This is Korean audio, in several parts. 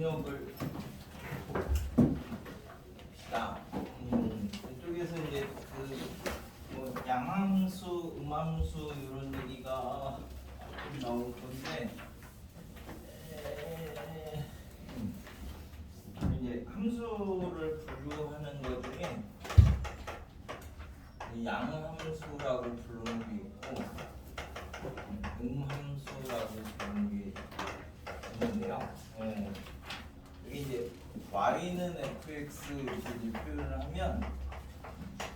영역을 봅시다. 이쪽에서 이제 뭐 양함수, 음함수 이런 얘기가 좀 나올 건데 이제 함수를 분류하는 것 중에 양함수라고 부르는 게 있고 음함수라고 부르는 게 있는데요. 여기 이제 y는 fx 이렇게 이제 표현을 하면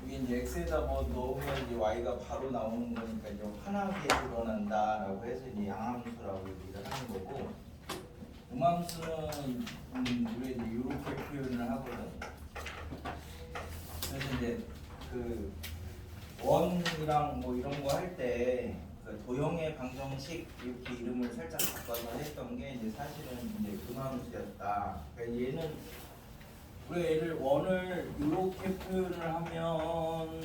이게 이제 x에다 뭐 넣으면 이제 y가 바로 나오는 거니까 이제 환하게 드러난다라고 해서 이제 양함수라고 얘기를 하는 거고, 음함수는 우리가 이제 이렇게 표현을 하거든. 그래서 이제 그 원이랑 뭐 이런 거 할 때 도형의 방정식 이렇게 이름을 살짝 바꿔서 했던 게 이제 사실은 이제 음함수였다. 그러니까 얘는 우리가 얘를 원을 이렇게 표현을 하면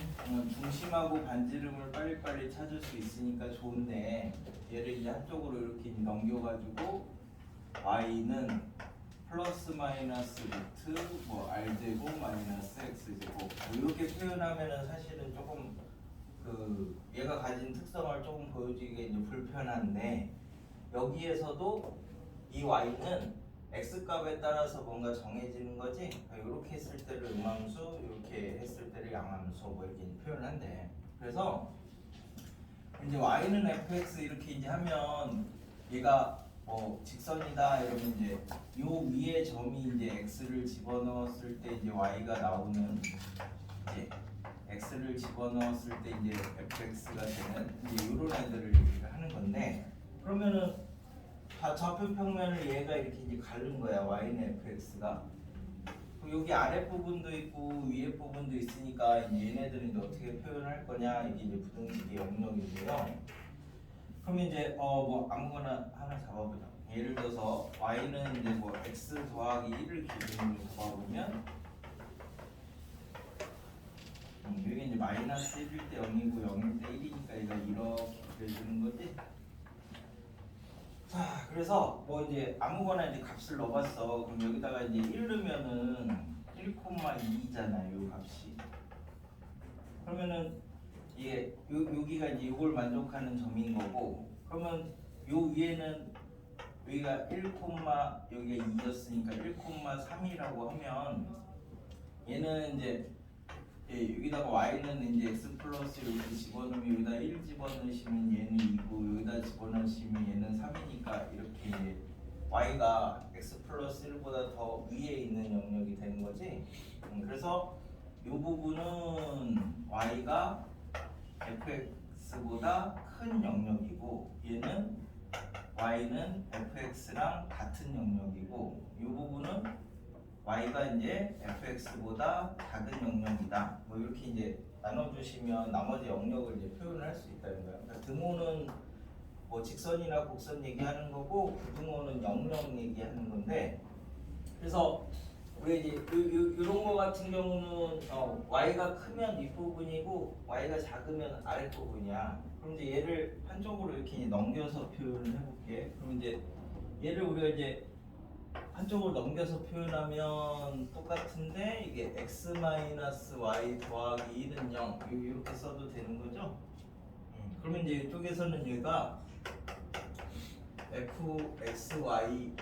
중심하고 반지름을 빨리빨리 찾을 수 있으니까 좋은데, 얘를 이제 한쪽으로 이렇게 넘겨가지고 y는 플러스 마이너스 루트 뭐 r제곱 마이너스 x제곱 이렇게 표현하면은 사실은 조금 그 얘가 가진 특성을 조금 보여주기가 이제 불편한데, 여기에서도 이 y는 x 값에 따라서 뭔가 정해지는 거지. 이렇게 했을 때를 음함수, 이렇게 했을 때를 양함수 뭐 이렇게 표현을 한대. 그래서 이제 y는 fx 이렇게 이제 하면 얘가 뭐 직선이다 이러면 이제 요 위에 점이 이제 x를 집어넣었을 때 이제 y가 나오는, 이제 x를 집어넣었을 때 이제 fx가 되는 이제 요런 애들을 얘기를 하는 건데, 그러면은 좌표 평면을 얘가 이렇게 이제 가른 거야. y는 fx가. 여기 아랫 부분도 있고 위에 부분도 있으니까 이제 얘네들은 이제 어떻게 표현할 거냐, 이게 이제 부등식의 영역인데요. 그럼 이제 뭐 아무거나 하나 잡아보자. 예를 들어서 y는 이제 뭐 x 더하기 1을 기준으로 잡아보면 여기 이제 마이너스 1일 때 0이고 0일 때 1이니까 얘가 이렇게 그려주는 거지. 자, 그래서 뭐 이제 아무거나 이제 값을 넣어봤어. 그럼 여기다가 이제 1 넣으면은 1,2잖아요, 요 값이. 그러면은 이게 여기가 이제 이걸 만족하는 점인 거고, 그러면 요 위에는 여기가 1, 여기가 2였으니까 1,3이라고 하면 얘는 이제 여기다가 y는 이제 x 플러스 이렇게 집어넣으면 여기다 1 집어넣으시면 얘는 2고 여기다 집어넣으시면 얘는 3이니까 이렇게 이제 y가 x 플러스 1보다 더 위에 있는 영역이 되는 거지. 그래서 이 부분은 y가 fx보다 큰 영역이고, 얘는 y는 fx랑 같은 영역이고, 이 부분은 y가 이제 fx보다 작은 영역이다. 뭐 이렇게 이제 나눠주시면 나머지 영역을 이제 표현을 할 수 있다는 거예요. 그러니까 등호는 뭐 직선이나 곡선 얘기하는 거고, 부등호는 영역 얘기하는 건데, 그래서 우리 이제 이런 거 같은 경우는 y가 크면 윗부분이고 y가 작으면 아랫부분이야. 그럼 이제 얘를 한쪽으로 이렇게 이제 넘겨서 표현을 해볼게. 그럼 이제 얘를 우리가 이제 한쪽으로 넘겨서 표현하면 똑같은데, 이게 x-y 더하기 1은 0 이렇게 써도 되는 거죠. 그러면 이제 이쪽에서는 얘가 fxy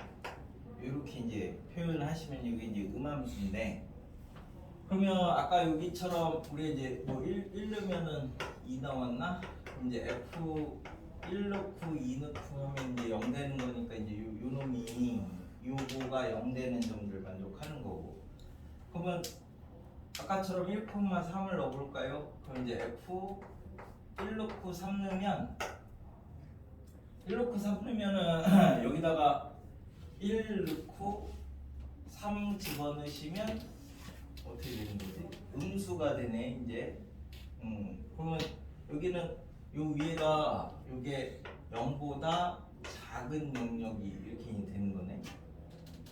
이렇게 이제 표현을 하시면 이게 이제 음함수인데, 그러면 아까 여기처럼 우리 이제 뭐 1 넣으면은 2 나왔나? 그럼 이제 f 1 넣고 2 넣고 하면 이제 0 되는 거니까 이제 요 놈이 요거가 0 되는 점들 만족하는 거고, 그러면 아까처럼 1,3을 넣어볼까요? 그럼 이제 f 1 넣고 3 넣으면 1 넣고 3 넣으면은 여기다가 1 넣고 3 집어넣으시면 어떻게 되는 거지? 음수가 되네 이제. 그러면 여기는 요 위에가 요게 0보다 작은 영역이 이렇게 되는 거네.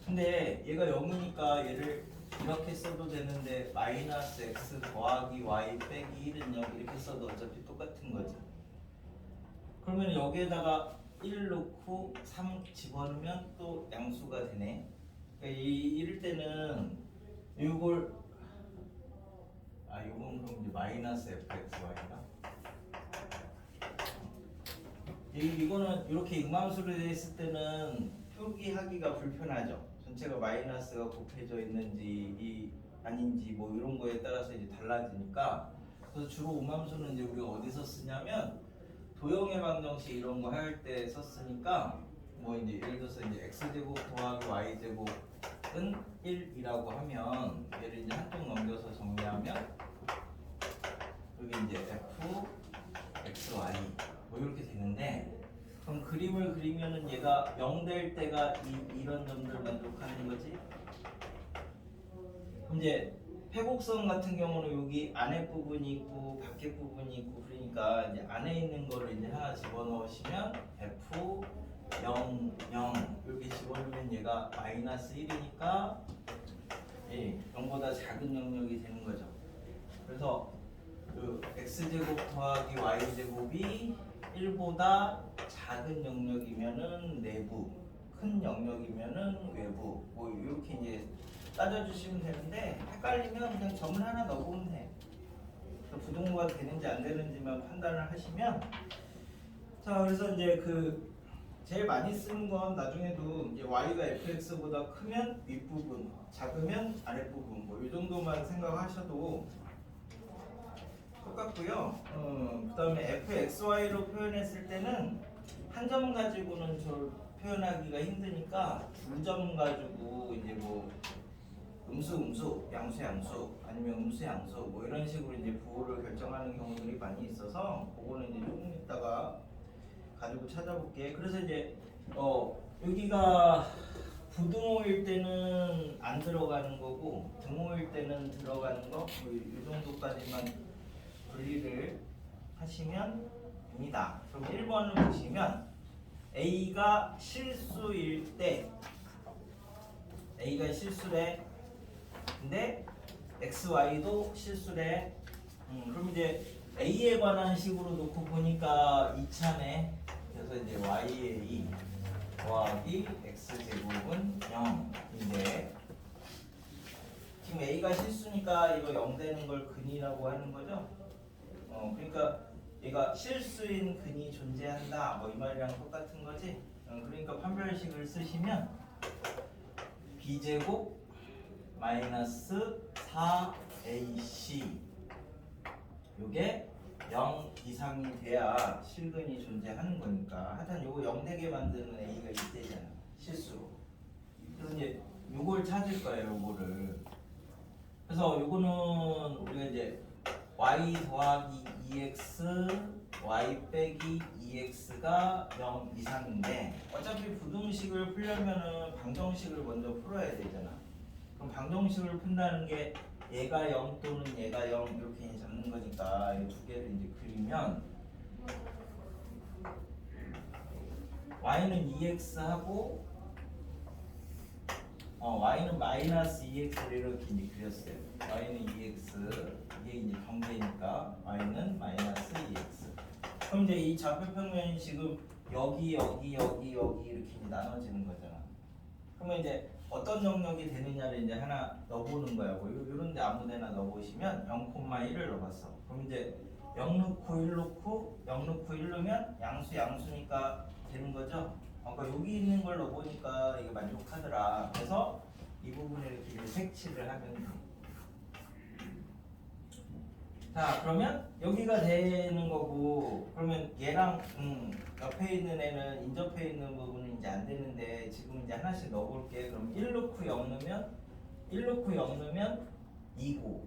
근데 얘가 0이니까 얘를 이렇게 써도 되는데 마이너스 x 더하기 y 빼기 1은 0 이렇게 써도 어차피 똑같은 거지. 그러면 여기에다가 1 넣고 3 집어넣으면 또 양수가 되네. 그러니까 이럴 때는 이걸 이건 그럼 이제 마이너스 fxy인가? 이거는 이렇게 음함수로 되어 있을 때는 표기하기가 불편하죠. 전체가 마이너스가 곱해져 있는지 아닌지 뭐 이런 거에 따라서 이제 달라지니까. 그래서 주로 음함수는 이제 우리가 어디서 쓰냐면 도형의 방정식 이런 거 할 때 썼으니까 뭐 이제 예를 들어서 이제 x제곱 더하기 y제곱은 1이라고 하면 얘를 이제 한쪽 넘겨서 정리하면 여기 이제 f xy 뭐 이렇게 되는데, 그럼 그림을 그리면은 얘가 0 될 때가 이런 점들 만족하는 거지. 그럼 이제 회곡선 같은 경우는 여기 안에 부분이 있고 밖에 부분이 있고 그러니까 이제 안에 있는 거를 이제 하나 집어넣으시면 f 0 0 이렇게 집어넣으면 얘가 마이너스 1이니까 0보다 작은 영역이 되는 거죠. 그래서 그 x제곱 더하기 y제곱이 1보다 작은 영역이면은 내부, 큰 영역이면은 외부, 뭐 이렇게 이제 따져주시면 되는데, 헷갈리면 그냥 점을 하나 넣어보면 돼. 부등호가 되는지 안 되는지만 판단을 하시면. 자, 그래서 이제 그 제일 많이 쓰는 건 나중에도 이제 y가 fx보다 크면 윗부분, 작으면 아랫부분, 뭐 이 정도만 생각하셔도 똑같고요. 그 다음에 fxy로 표현했을 때는 한 점 가지고는 저 표현하기가 힘드니까 두 점 가지고 이제 뭐 음수, 양수 아니면 양수 뭐 이런 식으로 이제 부호를 결정하는 경우들이 많이 있어서 그거는 이제 조금 있다가 가지고 찾아볼게. 그래서 이제 여기가 부등호일 때는 안 들어가는 거고 등호일 때는 들어가는 거, 뭐 이 정도까지만 분리를 하시면 됩니다. 그럼 1번을 보시면 A가 실수일 때, A가 실수래. 근데 XY도 실수래. 그럼 이제 A에 관한 식으로 놓고 보니까 2차네. 그래서 이제 YA 더하기 X제곱은 0인데 지금 A가 실수니까 이거 0 되는 걸 근이라고 하는 거죠. 그러니까 얘가 실수인 근이 존재한다 뭐 이 말이랑 똑같은 거지. 그러니까 판별식을 쓰시면 b제곱 마이너스 4ac 요게 0 이상이 돼야 실근이 존재하는 거니까. 하여튼 요거 0 되게 만드는 a가 이때잖아, 실수로. 그래서 이제 요걸 찾을 거예요, 요거를. 그래서 요거는 우리가 이제 y 더하기 2x, y 빼기 2x가 0 이상인데 어차피 부등식을 풀려면은 방정식을 먼저 풀어야 되잖아. 그럼 방정식을 푼다는 게 얘가 0 또는 얘가 0 이렇게 잡는 거니까 이 두 개를 이제 그리면 y는 2x하고 y는 마이너스 2x를 이렇게 이제 그렸어요. y는 2x, 이게 이제 경계니까 y는 마이너스 2x. 그럼 이제 이 좌표평면이 지금 여기 이렇게 이제 나눠지는 거잖아. 그러면 이제 어떤 영역이 되느냐를 이제 하나 넣어보는 거야. 뭐 이런 데 아무데나 넣어보시면 0,1을 넣어봤어. 그럼 이제 0 넣고 1 넣고 0 넣고 1 넣으면 양수니까 되는 거죠. 아까 여기 있는 걸 넣어보니까 이게 만족하더라. 그래서 이 부분을 이렇게 색칠을 하면 돼. 자, 그러면 여기가 되는 거고, 그러면 얘랑 옆에 있는 애는 인접해 있는 부분은 이제 안 되는데 지금 이제 하나씩 넣어볼게. 그럼 1 넣고 0 넣으면 2고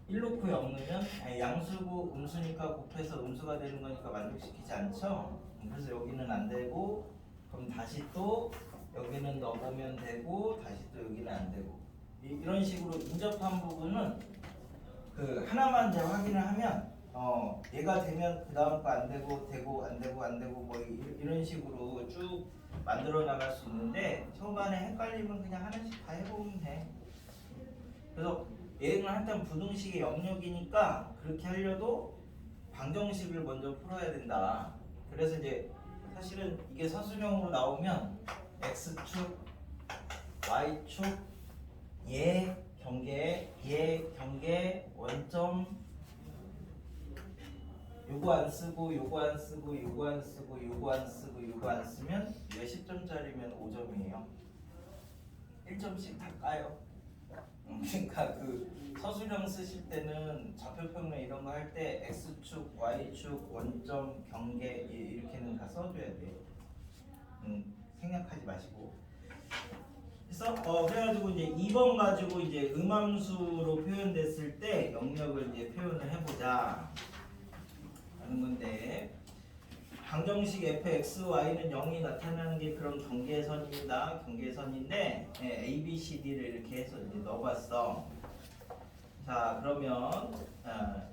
1 넣고 0 넣으면 양수고 음수니까 곱해서 음수가 되는 거니까 만족시키지 않죠. 그래서 여기는 안 되고, 그럼 다시 또 여기는 넣어보면 되고, 다시 또 여기는 안 되고, 이런 식으로 인접한 부분은 그 하나만 이제 확인을 하면 얘가 되면 그 다음 거 안 되고 안 되고 뭐 이런 식으로 쭉 만들어 나갈 수 있는데 초반에 헷갈리면 그냥 하나씩 다 해보면 돼. 그래서 얘는 일단 부등식의 영역이니까 그렇게 하려도 방정식을 먼저 풀어야 된다. 그래서 이제 사실은 이게 서술형으로 나오면 x축 y축 얘 경계 원점 요거 안 쓰고 요거 안 쓰고 요거 안 쓰고 요거 안 쓰고 요거 안 쓰면 이게 10점짜리면 5점이에요. 1점씩 다 까요. 그러니까 그 서술형 쓰실 때는 좌표평면 이런 거 할 때 x축, y축, 원점, 경계 이렇게는 다 써줘야 돼요. 생략하지 마시고. 그래서 그래가지고 이제 2번 가지고 이제 음함수로 표현됐을 때 영역을 이제 표현을 해보자 하는 건데. 방정식 fxy는 0이 나타나는 게 그런 경계선입니다. 경계선인데 a, b, c, d를 이렇게 해서 이제 넣어봤어. 자 그러면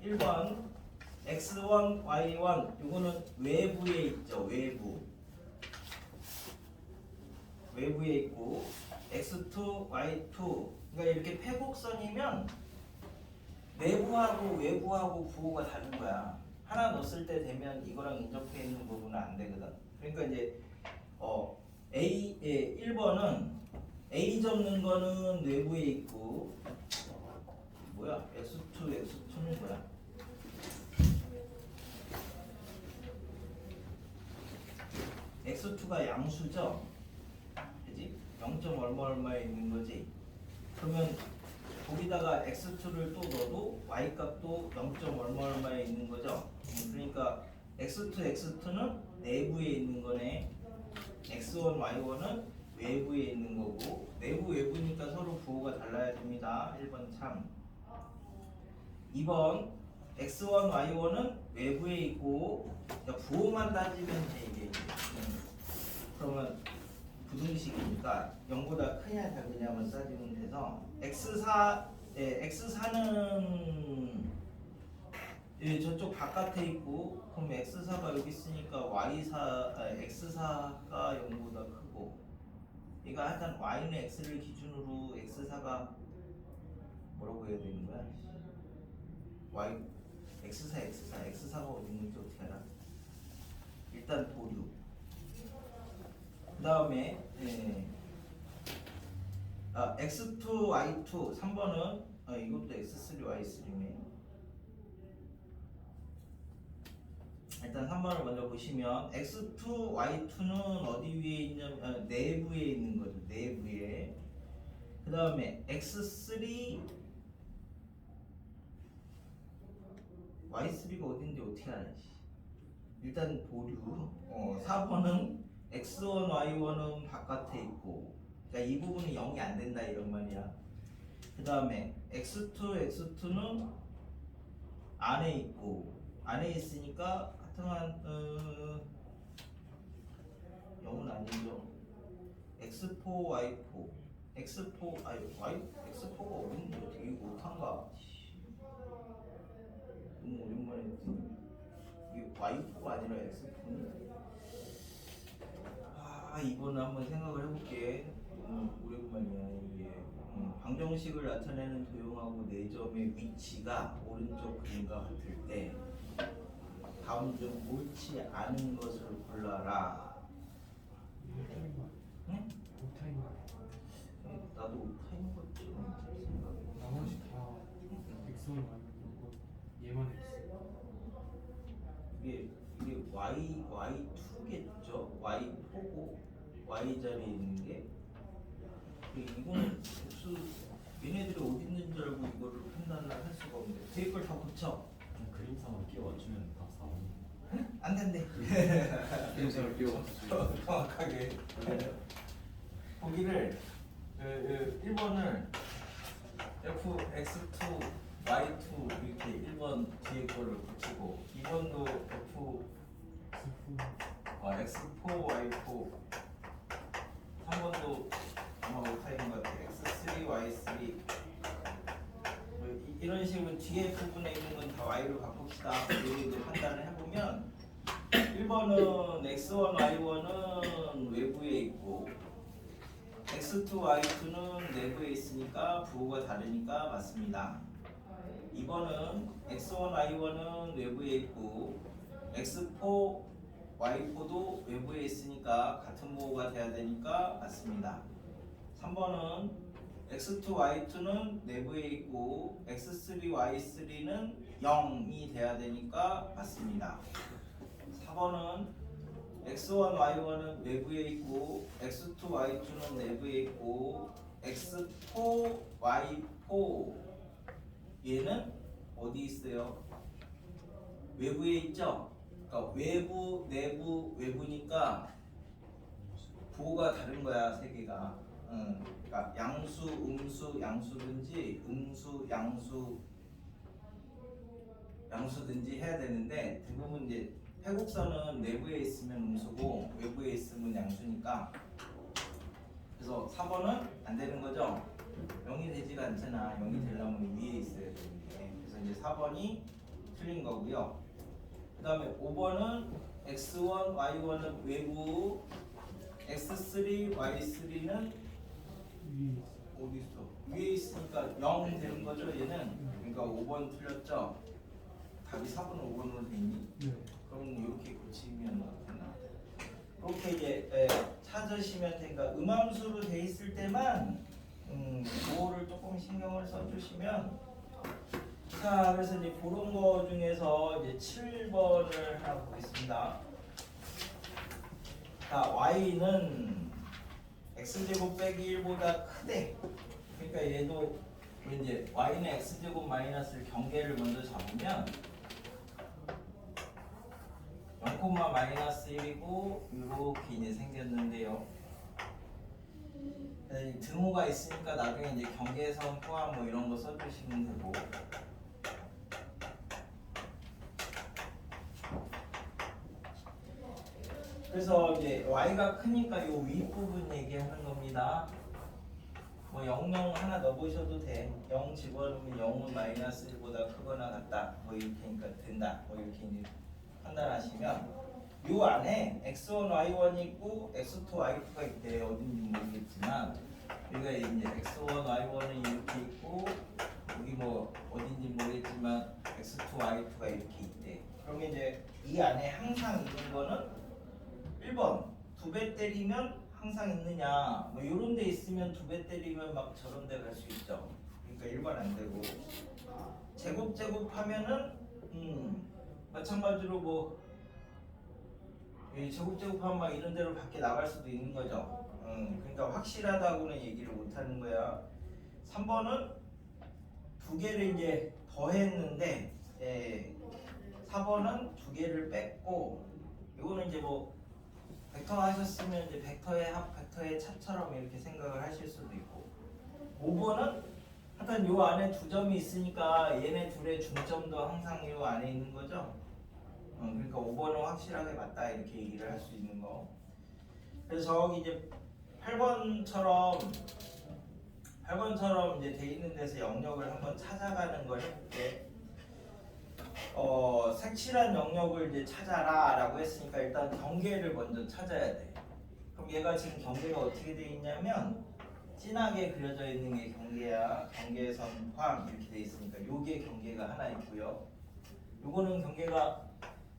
1번 x1, y1 이거는 외부에 있죠. 외부에 있고 x2, y2 그러니까 이렇게 패곡선이면 내부하고 외부하고 부호가 다른 거야. 하나 넣었을 때 되면 이거랑 인접해 있는 부분은 안 되거든. 그러니까 이제 A 1번은 A 접는 거는 내부에 있고 뭐야? x2는 뭐야? x2가 양수죠? 그지? 0. 얼마에 있는 거지? 그러면 거기다가 x2를 또 넣어도 y값도 0. 얼마에 있는 거죠. 그러니까 x2는 내부에 있는 거네. x1, y1은 외부에 있는 거고 외부니까 서로 부호가 달라야 됩니다. 1번 참. 2번 x1, y1은 외부에 있고 그러니까 부호만 따지면 이게 그러면 부등식이니까 0보다 크냐 작으냐만 따지면 돼서 x4는 저쪽 바깥에 있고 그럼 x4가 여기 있으니까 x4가 0보다 크고 얘가 하여튼 y는 x를 기준으로 x4가 뭐라고 해야 되는 거야? x4가 어디 있는지 어떻게 알아? 일단 보류 그 다음에 x2, y2 3번은 이것도 x3, y3네. 일단 3번을 먼저 보시면 x2, y2는 어디 위에 있냐면 내부에 있는 거죠. 내부에. 그 다음에 x3, y3가 어딘지 어떻게 알지? 일단 보류. 4번은 x1, y1은 바깥에 있고 그러니까 이 부분이 0이 안 된다 이런 말이야. 그 다음에 x2, x2는 안에 있고 안에 있으니까 하여튼간 0은 아니죠. x4, y4 x4가 어딘지 어떻게 못한가? 너무 오랜만에 했더니 이게 y4가 아니라 x4는 이번에 한번 생각을 해볼게. 오랜만이야 이게. 방정식을 나타내는 도형하고 4점의 위치가 오른쪽 그림과 같을 때 다음 중 옳지 않은 것을 골라라. 응? 나도 오타인 것처럼 생각해. 나머지 다 X만 아니고 얘만 X. 이게 y2겠죠? y4고 y 자리에 있는 게 이거는 복수 얘네들이 어디 있는 줄 알고 이거를 판단을 할 수가 없는데 뒤에 걸 다 고쳐. 그림상을 끼워 맞추면 다 4원. 안 된대. X를 끼워. 정확하게. 거기를 1번을 fx2 y2 이렇게 1번 뒤에 거를 붙이고 2번도 x4 y4 3번도 아마 오타인 것 같아. x3 y3 이런 식으로 뒤에 부분에 있는 건 다 y로 바꿉시다. 이렇게 판단을 해보면 1번은 x1 y1은 외부에 있고 x2 y2는 내부에 있으니까 부호가 다르니까 맞습니다. 2번은 x1 y1은 외부에 있고 x4 y4도 외부에 있으니까 같은 부호가 돼야 되니까 맞습니다. 3번은 x2, y2는 내부에 있고 x3, y3는 0이 돼야 되니까 맞습니다. 4번은 x1, y1은 내부에 있고 x2, y2는 내부에 있고 x4, y4 얘는 어디 있어요? 외부에 있죠? 그러니까 외부, 내부, 외부니까 부호가 다른 거야, 세 개가. 그러니까 양수, 음수, 양수든지 음수, 양수든지 해야 되는데 대부분 이제 회국선은 내부에 있으면 음수고 외부에 있으면 양수니까 그래서 4번은 안 되는 거죠. 0이 되지가 않잖아. 0이 되려면 위에 있어야 되는데 그래서 이제 4번이 틀린 거고요. 그 다음에 5번은 x1, y1은 외부 x3, y3는 위에 있어. 어디 있어? 위에 있으니까 0 되는 거죠, 얘는. 그러니까 5번 틀렸죠. 답이 4번, 5번으로 돼 있니? 네. 그럼 이렇게 고치면 되나? 이렇게 이제 찾으시면 되니까 음함수로 돼 있을 때만 그거를 조금 신경을 써주시면 자 그래서 이제 그런 거 중에서 이제 7번을 하나 보겠습니다. 자 y는 x제곱 빼기 1보다 크대. 그러니까 얘도 이제 y는 x제곱 마이너스를 경계를 먼저 잡으면 0, 마이너스 1이고 이렇게 이제 생겼는데요. 등호가 있으니까 나중에 이제 경계선 포함 뭐 이런 거 써주시면 되고. 그래서 이제 y가 크니까 요 윗부분 얘기하는 겁니다. 뭐 00 하나 넣어보셔도 돼. 0 집어넣으면 0은 마이너스 1보다 크거나 같다. 뭐 이렇게니까 된다. 뭐 이렇게 이제 판단하시면 요 안에 x1, y1이 있고 x2, y2가 있대. 어딘지 모르겠지만 여기가 이제 x1, y1은 이렇게 있고 여기 뭐 어딘지 모르겠지만 x2, y2가 이렇게 있대. 그러면 이제 이 안에 항상 있는 거는 1번 2배 때리면 항상 있느냐 뭐 요런 데 있으면 2배 때리면 막 저런 데 갈 수 있죠. 그러니까 1번 안 되고 제곱 하면은 마찬가지로 뭐 제곱하면 막 이런 데로 밖에 나갈 수도 있는 거죠. 그러니까 확실하다고는 얘기를 못 하는 거야. 3번은 두 개를 이제 더했는데 4번은 두 개를 뺐고 이거는 이제 뭐 벡터 하셨으면 이제 벡터의 합, 벡터의 차처럼 이렇게 생각을 하실 수도 있고 5번은 하여튼 요 안에 두 점이 있으니까 얘네 둘의 중점도 항상 요 안에 있는 거죠. 그러니까 5번은 확실하게 맞다 이렇게 얘기를 할 수 있는 거. 그래서 저기 이제 8번처럼 이제 돼 있는 데서 영역을 한번 찾아가는 걸 해볼게. 색칠한 영역을 이제 찾아라라고 했으니까 일단 경계를 먼저 찾아야 돼. 그럼 얘가 지금 경계가 어떻게 돼 있냐면 진하게 그려져 있는 게 경계야. 경계선 포함 이렇게 돼 있으니까 요게 경계가 하나 있고요. 요거는 경계가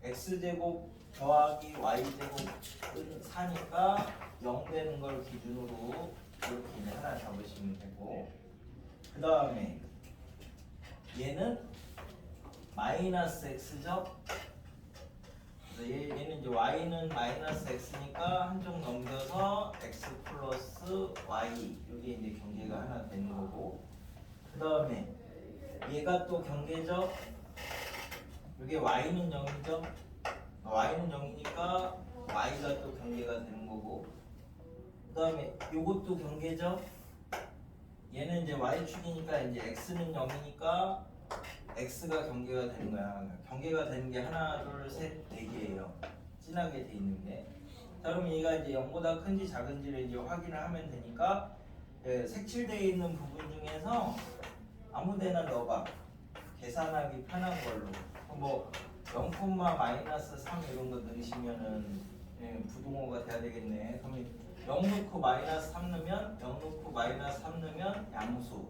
x제곱 더하기 y제곱은 4니까 0 되는 걸 기준으로 이렇게 이제 하나 잡으시면 되고 그 다음에 얘는 마이너스 x죠. 얘는 이제 y는 마이너스 x니까 한쪽 넘겨서 x 플러스 y 이게 이제 경계가 하나 되는 거고 그 다음에 얘가 또 경계죠. 이게 y는 0이죠. y는 0이니까 y가 또 경계가 되는 거고 그 다음에 요것도 경계죠. 얘는 이제 y축이니까 이제 x는 0이니까 x가 경계가 되는 거야. 경계가 되는 게 하나, 둘, 셋, 네 개예요. 진하게 돼 있는 게. 자, 그럼 얘가 이제 0보다 큰지 작은지를 이제 확인을 하면 되니까 색칠되어 있는 부분 중에서 아무데나 넣어봐. 계산하기 편한 걸로. 뭐 0, 마이너스 3 이런 거 넣으시면은 부동호가 돼야 되겠네. 그러면 0 넣고 마이너스 3 넣으면 0 넣고 마이너스 3 넣으면 양수.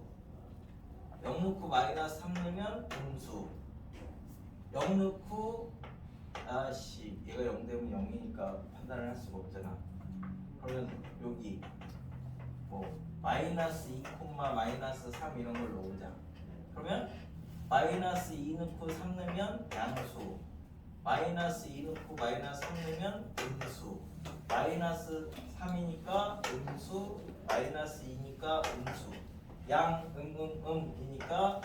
0 넣고 마이너스 3 넣으면 음수. 0 넣고 얘가 0 되면 0이니까 판단을 할 수가 없잖아. 그러면 여기 뭐 마이너스 2, 마이너스 3 이런 걸 넣자. 그러면 마이너스 2 넣고 3 넣으면 양수, 마이너스 2 넣고 마이너스 3 넣으면 음수, 마이너스 3이니까 음수, 마이너스 2니까 음수, 양, 이니까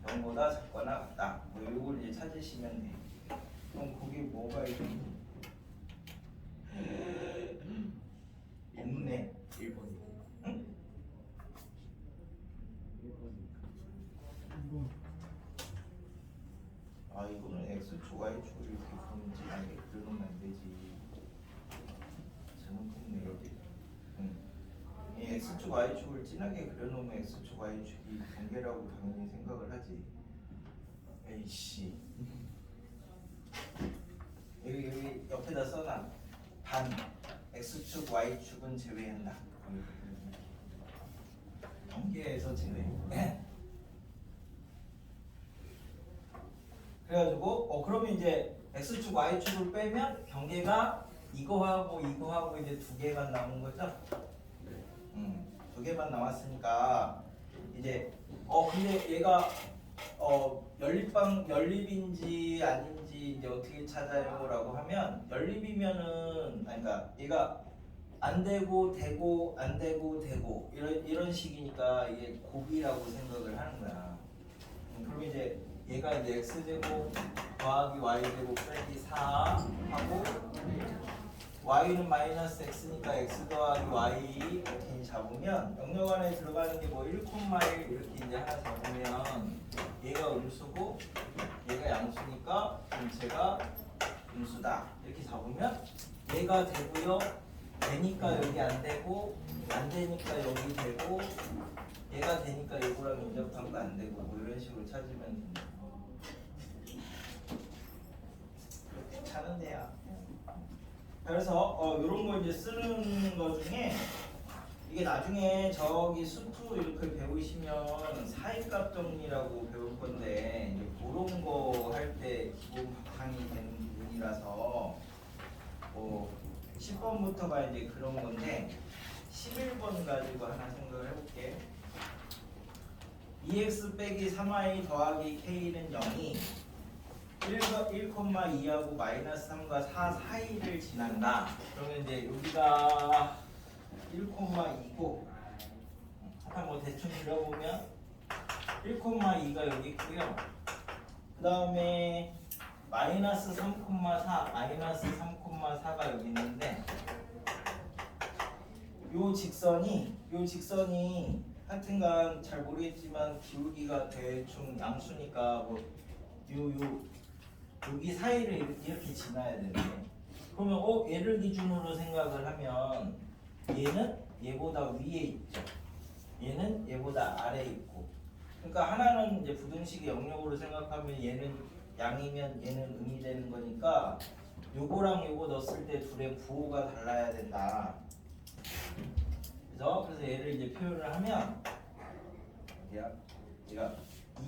0보다 작거나 같다. 뭐 요걸 이제 찾으시면 돼. 그럼 거기 뭐가 있니? 없네. 1번. 응? 아 이거는 x축 y축을 이렇게 그리면 진하게 그려놓으면 안 되지. 잘못했네 여기. 이 x축 y축을 진하게 그려놓으면 x축 y축이 관계라고 당연히 생각을 하지. 에이씨. 여기 옆에다 써놔. 반 x축 y축은 제외한다. 관계에서 제외. 그래가지고 그러면 이제 x축 y축을 빼면 경계가 이거하고 이제 두 개만 남은 거죠? 두 개만 남았으니까 이제 근데 얘가 연립인지 아닌지 이제 어떻게 찾아요라고 하면 연립이면은 그러니까 얘가 안 되고 되고 안 되고 되고 이런 식이니까 이게 곱이라고 생각을 하는 거야. 그럼 이제 얘가 이제 x제곱 더하기 y제곱 빼기 4 하고 y는 마이너스 x니까 x 더하기 y 이렇게 잡으면 영역 안에 들어가는 게 뭐 1, 1 이렇게 이제 하나 잡으면 얘가 음수고 얘가 양수니까 전체가 음수다 이렇게 잡으면 얘가 되고요. 되니까 여기 안 되고 안 되니까 여기 되고 얘가 되니까 요거랑 인접한 거 안 되고 뭐 이런 식으로 찾으면 됩니다. 귀찮은데요. 그래서 이런 거 이제 쓰는 거 중에 이게 나중에 저기 수투 이렇게 배우시면 사이값 정리라고 배울 건데 이제 그런 거 할 때 기본 바탕이 되는 부분이라서 10번부터가 이제 그런 건데 11번 가지고 하나 생각을 해볼게. 2x 빼기 3y 더하기 k는 0이 1,2하고 마이너스 3과 4 사이를 지난다. 그러면 이제 여기가 1,2고 아까 뭐 대충 그려보면 1,2가 여기 있고요. 그 다음에 마이너스 3,4 마이너스 3,4가 여기 있는데 요 직선이 하여튼간 잘 모르겠지만 기울기가 대충 양수니까 뭐 여기 사이를 이렇게 지나야 되는데 그러면 얘를 기준으로 생각을 하면 얘는 얘보다 위에 있죠. 얘는 얘보다 아래에 있고 그러니까 하나는 이제 부등식의 영역으로 생각하면 얘는 양이면 얘는 음이 되는 거니까 요거랑 요거 넣었을 때 둘의 부호가 달라야 된다. 그래서 얘를 이제 표현을 하면 얘가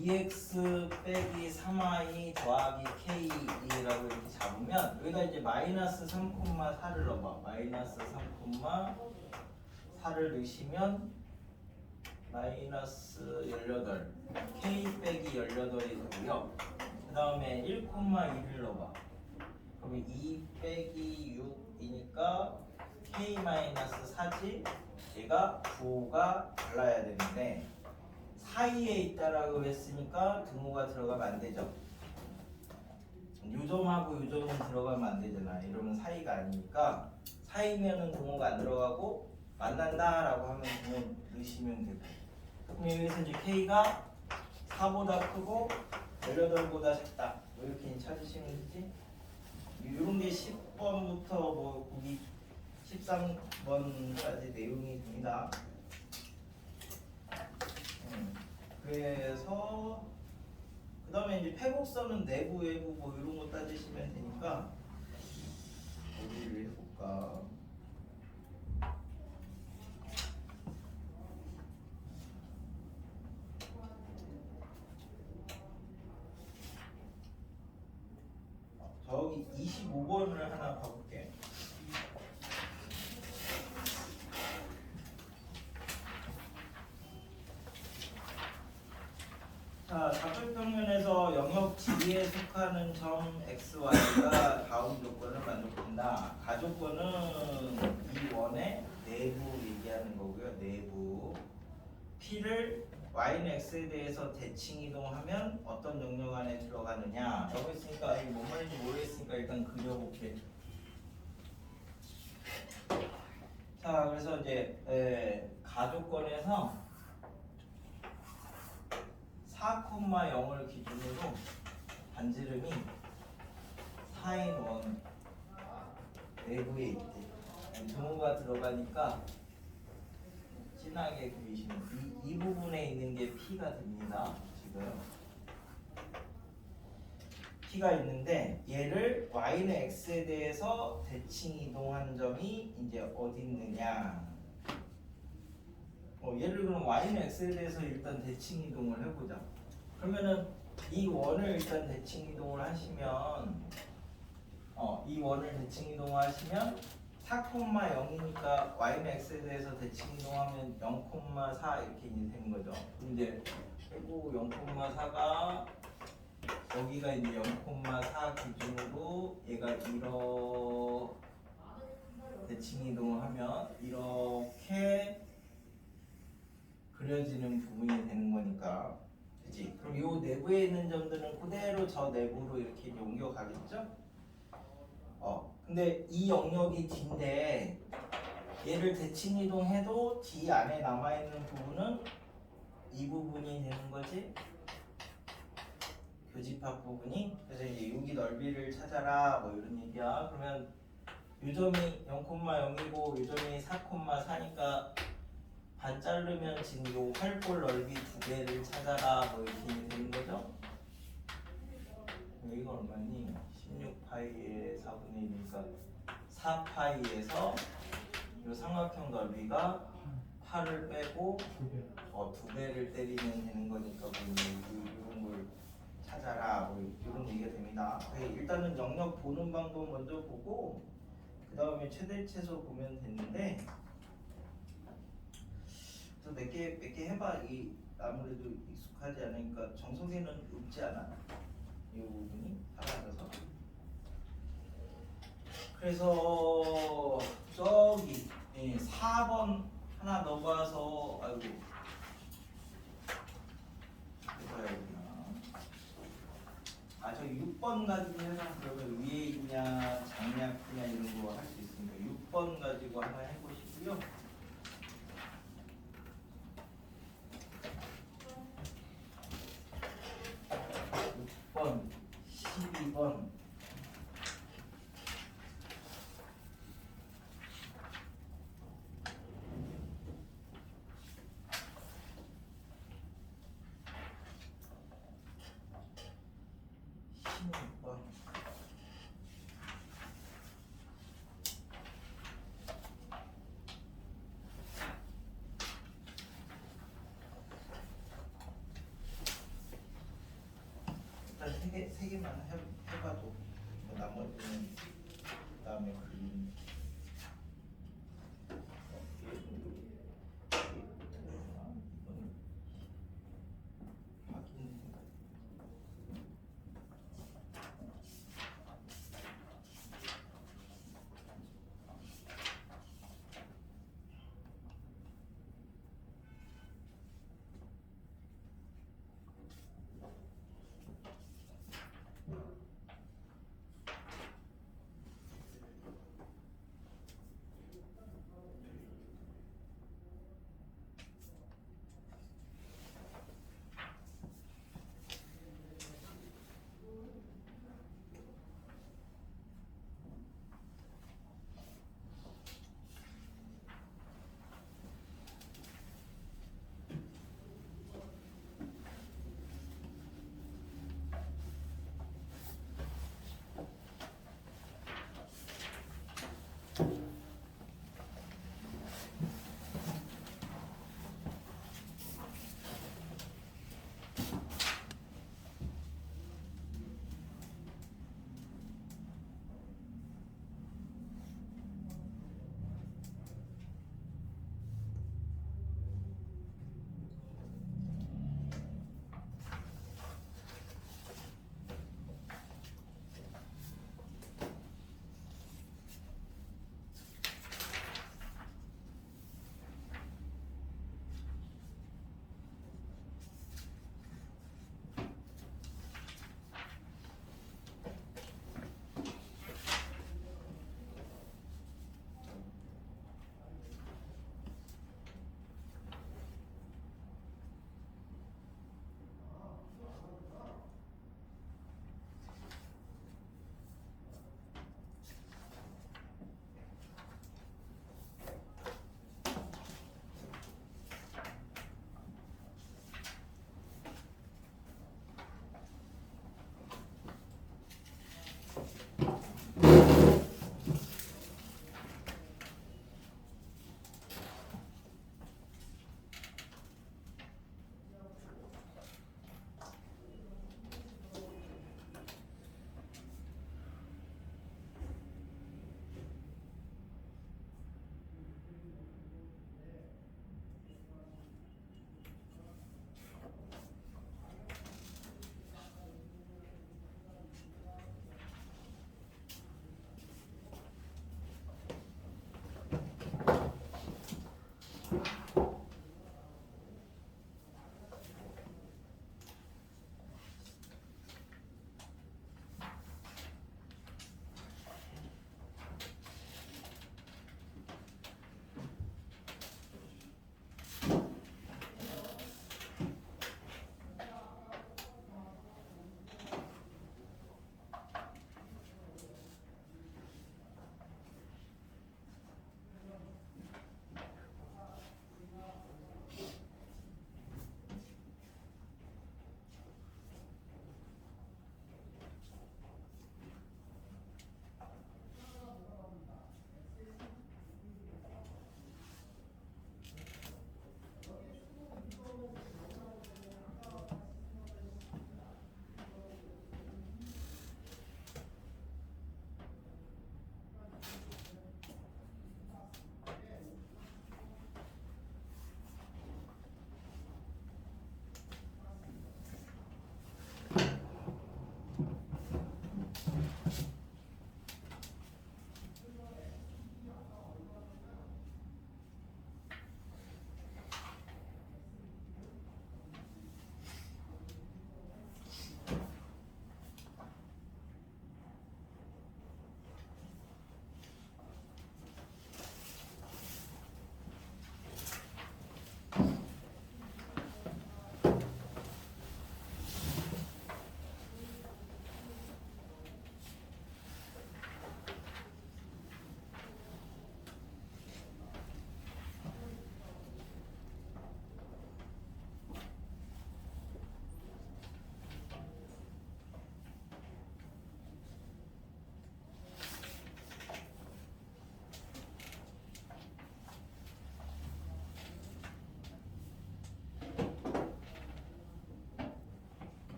2x 빼기 3y 더하기 k라고 이렇게 잡으면 여기다 이제 마이너스 3,4를 넣어봐. 마이너스 3,4를 넣으시면 마이너스 18 k 빼기 18이 되고요. 그 다음에 1,2를 넣어봐. 그러면 2 빼기 6이니까 k 마이너스 4지. 얘가 부호가 달라야 되는데 사이에 있다라고 했으니까 등호가 들어가면 안 되죠. 요점하고 요점은 들어가면 안 되잖아. 이러면 사이가 아니니까 사이면은 등호가 안 들어가고 만난다라고 하면 등호 넣으시면 되고. 그럼 여기서 이제 k가 4보다 크고 18보다 작다. 이렇게 찾으시면 되지. 이런 게 10번부터 뭐 거기 13번까지 내용이 됩니다. 그래서 그 다음에 이제 패곡선은 내부 외부 뭐 이런 거 따지시면 되니까 어디를 해볼까. 저기 25번을 하나 봐볼게. D에 속하는 점 XY가 다음 조건을 만족한다. 가조건은 이 원의 내부 얘기하는 거고요. 내부 P를 Y는 X에 대해서 대칭 이동하면 어떤 영역 안에 들어가느냐. 여기 있으니까 이게 뭔 말인지 모르겠으니까 일단 그려볼게. 자, 그래서 이제 가조건에서 4,0을 기준으로 반지름이 4인 1 내부에 있대. 등호가 들어가니까 진하게 그리시면 이 부분에 있는 게 P가 됩니다. 지금 P가 있는데 얘를 Y는 X에 대해서 대칭 이동한 점이 이제 어디 있느냐. 예를 들면 Y는 X에 대해서 일단 대칭 이동을 해보자. 그러면은 이 원을 일단 대칭 이동을 하시면 이 원을 대칭 이동하시면 4,0이니까 Y는 X에 대해서 대칭 이동하면 0,4 이렇게 되는 거죠. 이제 그리고 0,4가 여기가 이제 0,4 기준으로 얘가 이렇게 대칭 이동을 하면 이렇게 그려지는 부분이 되는 거니까, 그치? 그럼 이 내부에 있는 점들은 그대로 저 내부로 이렇게 옮겨가겠죠? 근데 이 영역이 D인데 얘를 대칭 이동해도 D 안에 남아있는 부분은 이 부분이 되는 거지? 교집합 부분이. 그래서 이제 여기 넓이를 찾아라 뭐 이런 얘기야. 그러면 요 점이 0,0이고 요 점이 4,4니까 반 자르면 지금 요 활골 넓이 2배를 찾아라 뭐 이렇게 되는 거죠. 이건 얼마니? 16파이의 4분의 1이니까 4파이에서 요 삼각형 넓이가 8을 빼고 2배를 때리면 되는 거니까 뭐 이런 걸 찾아라 뭐 이런 얘기가 됩니다. 일단은 영역 보는 방법 먼저 보고 그 다음에 최대 최소 보면 되는데, 그래서 몇 개 해봐. 이 아무래도 익숙하지 않으니까 정석에는 없지 않아? 이 부분이 사라져서. 그래서 저기 4번 하나 넣어봐서 아이고 해봐야겠구나. 저 6번 가지고 해서 그러면 위에 있냐 장략이냐 이런 거 할 수 있으니까 6번 가지고 하나 해보시고요. 6번, 12번. 일단 세 개만 해봐도 뭐 나머지는 그 다음에 그림.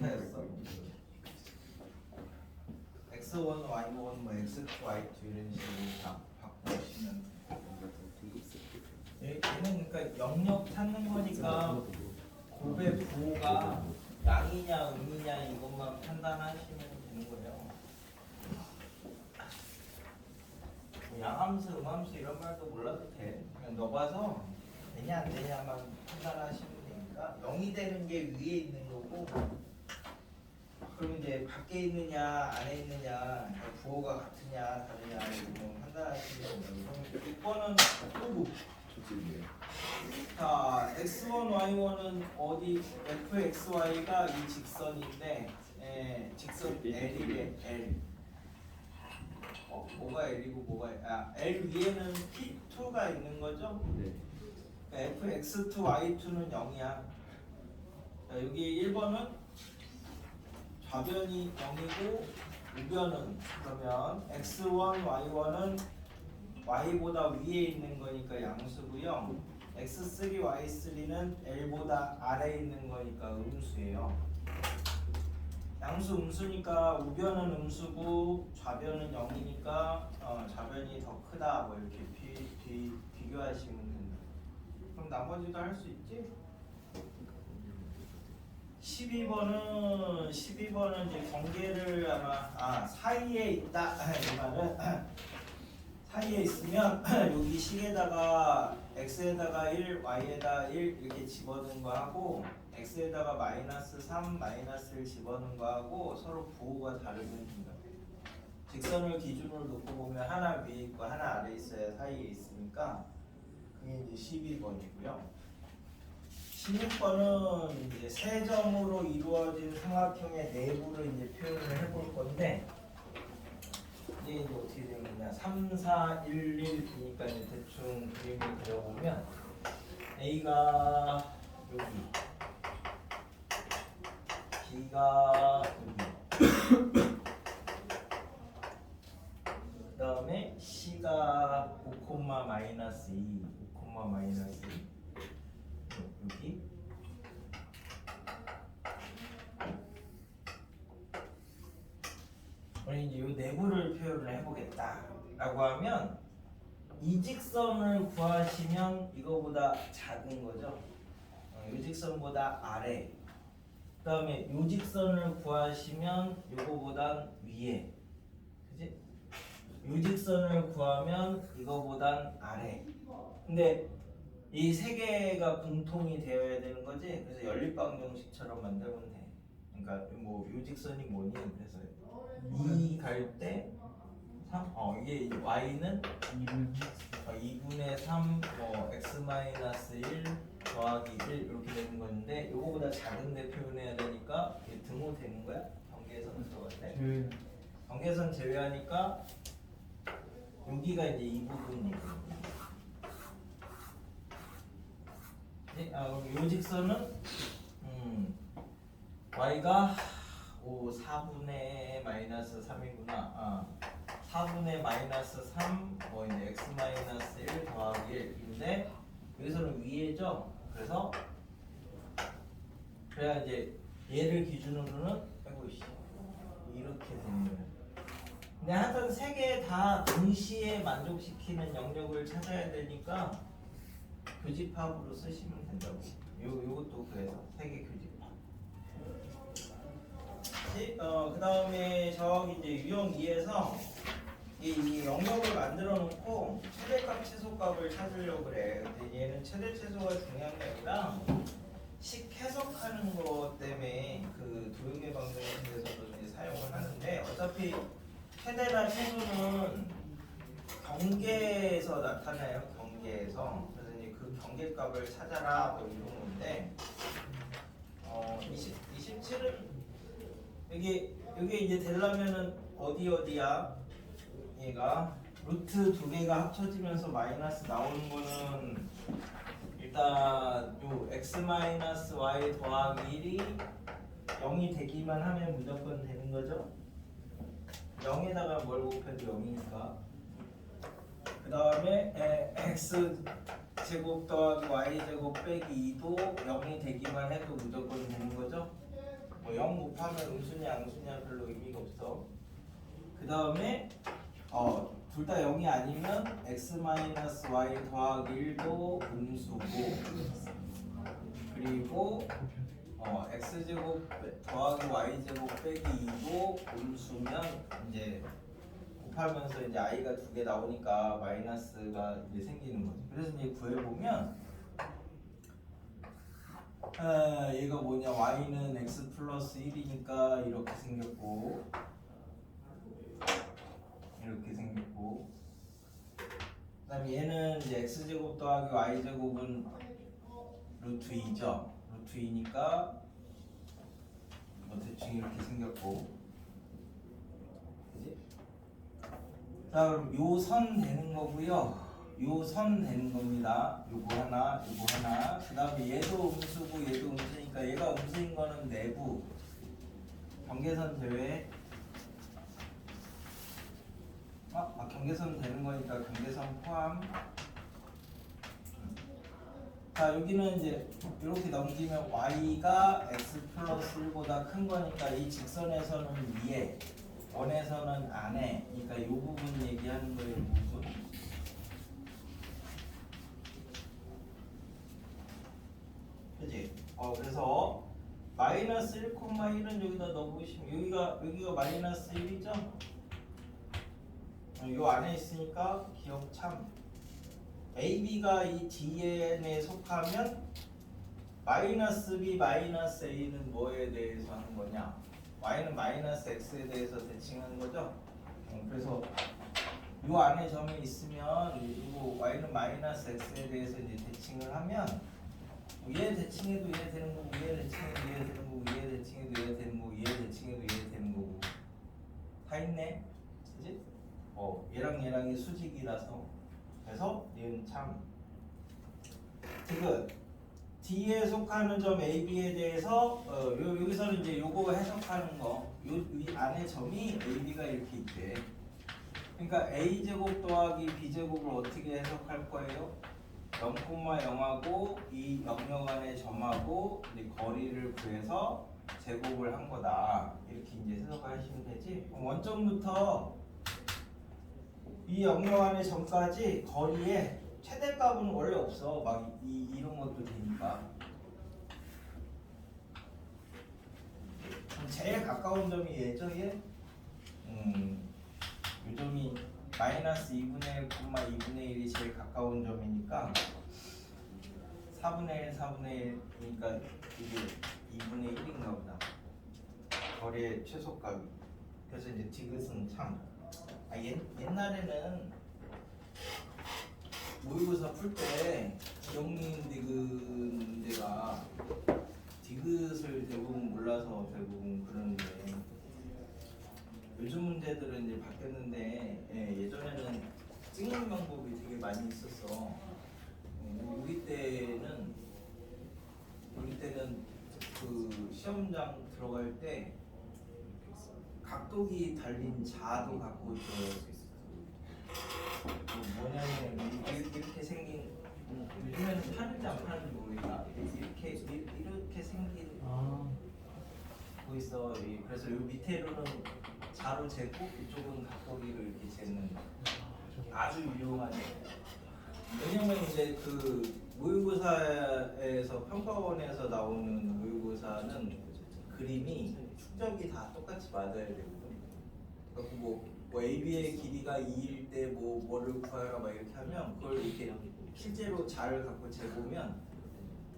벡터였어. x1, y1, 뭐 x2, y2 이런 식으로 다 바꾸시면 얘는 그러니까 영역 찾는 거니까 곱의 부호가 양이냐 음이냐 이것만 판단하시면 되는 거예요. 뭐 양함수, 음함수 이런 말도 몰라도 돼. 그냥 넣어봐서 되냐 안 되냐만 판단하시면 되니까 0이 되는 게 위에 있는 거고 그럼 이제 밖에 있느냐 안에 있느냐 부호가 같으냐 다르냐 이거 판단하시면 돼요. 그럼 6번은 자 x1, y1은 어디 fxy가 이 직선인데 직선 L이래 L. 뭐가 L이고 뭐가 L 위에는 P2가 있는 거죠? 네. 그러니까 fx2, y2는 0이야. 자, 여기 1번은 좌변이 0이고 우변은 그러면 x1, y1은 y보다 위에 있는 거니까 양수고요. x3, y3는 l보다 아래에 있는 거니까 음수예요. 양수 음수니까 우변은 음수고 좌변은 0이니까 좌변이 더 크다 뭐 이렇게 비교하시면 된다. 그럼 나머지도 할 수 있지? 12번은 이제 경계를 아마 사이에 있다 이 말은 사이에 있으면 여기 식에다가 x에다가 1, y에다 1 이렇게 집어넣은 거 하고 x에다가 마이너스 3, 마이너스를 집어넣은 거 하고 서로 부호가 다르면 된다. 직선을 기준으로 놓고 보면 하나 위에 있고 하나 아래에 있어야 사이에 있으니까 그게 이제 12번이고요. 16번은 이제 세 점으로 이루어진 삼각형의 내부를 이제 표현을 해볼 건데 이게 이제 어떻게 되느냐 3, 4, 1, 1이니까 이제 대충 그림을 그려보면 A가 여기 B가 여기 그 다음에 C가 5, 마이너스 2 5, 마이너스 2 여기 우리 이제 이 내부를 표현을 해보겠다라고 하면 이 직선을 구하시면 이거보다 작은 거죠. 이 직선보다 아래. 그 다음에 이 직선을 구하시면 이거보단 위에. 그지? 이 직선을 구하면 이거보단 아래. 근데 이 세 개가 공통이 되어야 되는 거지. 그래서 연립방정식처럼 만들면 돼. 그러니까 뭐 이 직선이 뭐니? 그래서 2 갈 때 3, 이게 y는 2분의 3, 뭐 x-1 더하기 1 이렇게 되는 건데 이거보다 작은데 표현해야 되니까 이게 등호 되는 거야? 경계선 들어갈 때 경계선 제외하니까 여기가 이제 이 부분이거든요. 이 직선은 y가 4분의 마이너스 3이구나. 4분의 마이너스 3, 뭐 이제 x 마이너스 1 더하기 1인데 여기서는 위에죠. 그래서 그래야 이제 얘를 기준으로는 이렇게 되는 거예요. 근데 하여튼 세 개 다 동시에 만족시키는 영역을 찾아야 되니까 교집합으로 쓰시면 된다고. 요것도 그래서 세 개 교집합. 그 다음에 저기 이제 유형 2에서 이 영역을 만들어 놓고 최대값 최소값을 찾으려고 그래. 근데 얘는 최대 최소가 중요한 게 아니라 식 해석하는 것 때문에 그 도형의 방정식에서도 이제 사용을 하는데 어차피 최대나 최소는 경계에서 나타나요. 경계에서. 그래서 이제 그 경계값을 찾아라 뭐 이런 건데 27은 여기 이제 되려면은 어디야? 얘가 루트 두 개가 합쳐지면서 마이너스 나오는 거는 일단 요 x 마이너스 y 더하기 1이 0이 되기만 하면 무조건 되는 거죠. 0에다가 뭘 곱해도 0이니까. 그 다음에 x 제곱 더하기 y 제곱 빼기 2도 0이 되기만 해도 무조건 되는 거죠. 뭐 0 곱하면 음수냐 양수냐 별로 의미가 없어. 그 다음에 둘 다 0이 아니면 x-y 더하기 1도 음수고, 그리고 x제곱 더하기 y제곱 빼기 2도 음수면 이제 곱하면서 이제 i가 두 개 나오니까 마이너스가 이제 생기는 거지. 그래서 이제 구해보면 얘가 뭐냐, y는 x 플러스 1이니까 이렇게 생겼고, 이렇게 생겼고, 그 다음에 얘는 이제 x제곱 더하기 y제곱은 루트 2죠. 루트 2니까 뭐 대충 이렇게 생겼고, 그지? 자, 그럼 요 선 되는 거고요. 요 선 되는 겁니다. 요거 하나, 요거 하나. 그 다음에 얘도 음수고 얘도 음수니까 얘가 음수인 거는 내부 경계선 제외. 경계선 되는 거니까 경계선 포함. 자, 여기는 이제 이렇게 넘기면 y가 x 플러스 1보다 큰 거니까 이 직선에서는 위에, 원에서는 안에. 그러니까 이 부분 얘기하는 거예요, 이 부분. 그지? 그래서 마이너스 1,1은 여기다 넣어보시면 여기가 마이너스 1이죠? 요 안에 있으니까 기억 참. AB가 이 DN에 속하면 마이너스 B 마이너스 A는 뭐에 대해서 하는 거냐? Y는 마이너스 X에 대해서 대칭하는 거죠? 그래서 요 안에 점이 있으면 이거 Y는 마이너스 X에 대해서 이제 대칭을 하면 얘 대칭해도 얘 되는 거고, 얘 대칭해도 얘 되는 거고, 얘 대칭해도 얘 되는 거고, 얘 대칭해도 얘 되는 거고, 다 있네, 그지? 얘랑이 수직이라서. 그래서 얘는 참 지금 D에 속하는 점 AB에 대해서 여기서는 이제 요거 해석하는 거, 이 안에 점이 AB가 이렇게 있대. 그러니까 A제곱 더하기 B제곱을 어떻게 해석할 거예요? 0,0하고 이 영역안의 점하고 이제 거리를 구해서 제곱을 한 거다. 이렇게 이제 해석하시면 되지. 원점부터 이 영역안의 점까지 거리에 최대값은 원래 없어. 막 이런 것도 되니까. 제일 가까운 점이 얘죠, 얘? 이 점이 마이너스 2분의 1, 2분의 1이 제일 가까운 점이니까 4분의 1, 4분의 1이니까 이게 2분의 1인가 보다. 거리의 최소값이. 그래서 이제 디귿은 참. 옛날에는 모의고사 풀 때 기억니은 디귿 문제가 디귿을 대부분 몰라서 대부분 그러는데, 요즘 문제들은 이제 바뀌었는데 예전에는 찍는 방법이 되게 많이 있었어. 우리 때는 그 시험장 들어갈 때 각도기 달린 자도 갖고 뭐냐면 이렇게 생긴, 요즘에는 파는지 안 파는지 모르겠다. 이렇게 생긴 거 있어. 그래서 요 밑에로는 자로 재고 이쪽은 각도기로 이렇게 재는 아주 유용한. 왜냐면 이제 그 모의고사에서 평가원에서 나오는 모의고사는 그림이 축적이 다 똑같이 맞아야 되거든. 그래서 뭐 AB의 길이가 2일 때 뭐를 구하라 막 이렇게 하면 그걸 이렇게 실제로 자를 갖고 재보면,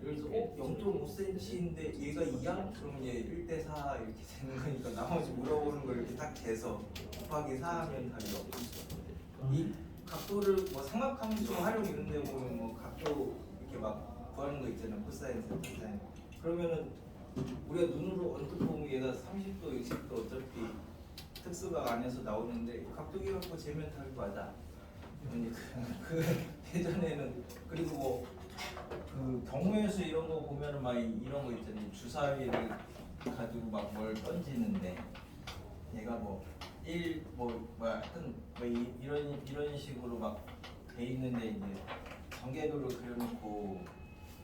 예를 들어서 0.5cm인데 얘가 2야? 그러면 얘 1대 4 이렇게 되는 거니까 나머지 물어보는 걸 이렇게 딱 재서 곱하기 4 하면 답이 없어. 이 각도를 뭐 삼각함수 활용 이런 데 보면 뭐 각도 이렇게 막 구하는 거 있잖아. 코사인, 사인. 그러면은 우리가 눈으로 언뜻 보면 얘가 30도, 60도 어차피 특수각 안에서 나오는데 각도기 갖고 재면 답이 맞아. 그 예전에는 그리고 뭐 그 경우의 수 이런 거 보면은 막 이런 거 있잖아요. 주사위를 가지고 막 뭘 던지는데 얘가 하여튼 이런 식으로 막 돼 있는데 이제 전개도를 그려놓고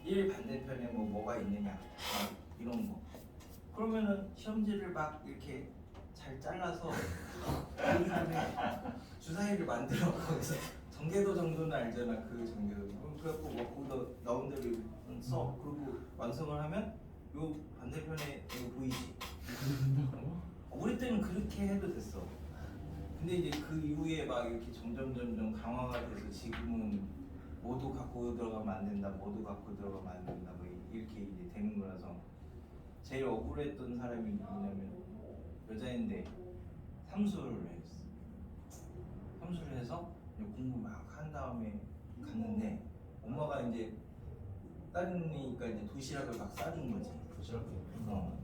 1 반대편에 뭐가 있느냐 막 이런 거. 그러면은 시험지를 막 이렇게 잘 잘라서 그 안에 주사위를 만들어 거기서 전개도 정도는 알잖아. 그 전개도. 그래갖고 막 거기다 나온 대로 써. 그리고 완성을 하면 요 반대편에 이거 보이지? 우리 때는 그렇게 해도 됐어. 근데 이제 그 이후에 막 이렇게 점점 강화가 돼서 지금은 모두 갖고 들어가면 안 된다, 모두 갖고 들어가면 안 된다, 뭐 이렇게 이제 되는 거라서 제일 억울했던 사람이 누구냐면 여자인데 삼수를 했어. 삼수를 해서 이제 공부 막 한 다음에 갔는데 엄마가 이제 딸이니까 이제 도시락을 막 싸준 거지. 도시락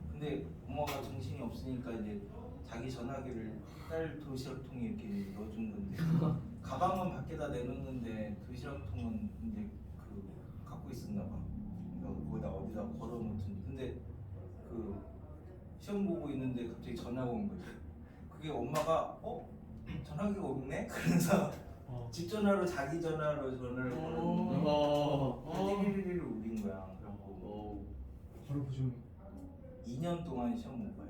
근데 엄마가 정신이 없으니까 이제 자기 전화기를 딸 도시락통에 이렇게 넣어준 건데 가방은 밖에다 내놓는데 도시락통은 이제 그 갖고 있었나 봐. 그러니까 거기다 어디다 걸어놓든. 근데 그 시험 보고 있는데 갑자기 전화가 온 거지. 그게 엄마가 전화기가 없네? 그래서 집 전화로 자기 전화로 전화를 걸었는데 띠리리리를 울린 거야. 그래갖고 바로 보시면 2년 동안 시험 못 봐요.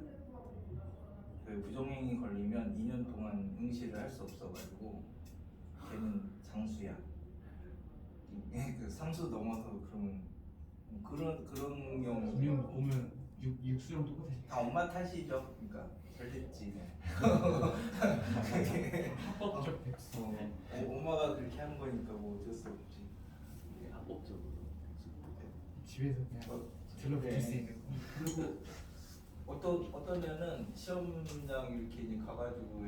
그 부정행위 걸리면 2년 동안 응시를 할 수 없어가지고 걔는 장수야. 그 상수 넘어서 그러면 그런 경우 분명 보면 육수랑 똑같아. 다 엄마 탓이죠. 그러니까 잘 됐지. 합법적 백수. 엄마가 그렇게 한 거니까 뭐 어쩔 수 없지. 합법적으로 집에서 그냥 들러붙을 수 있는 거. 그리고 어떤 애는 시험장 이렇게 이제 가가지고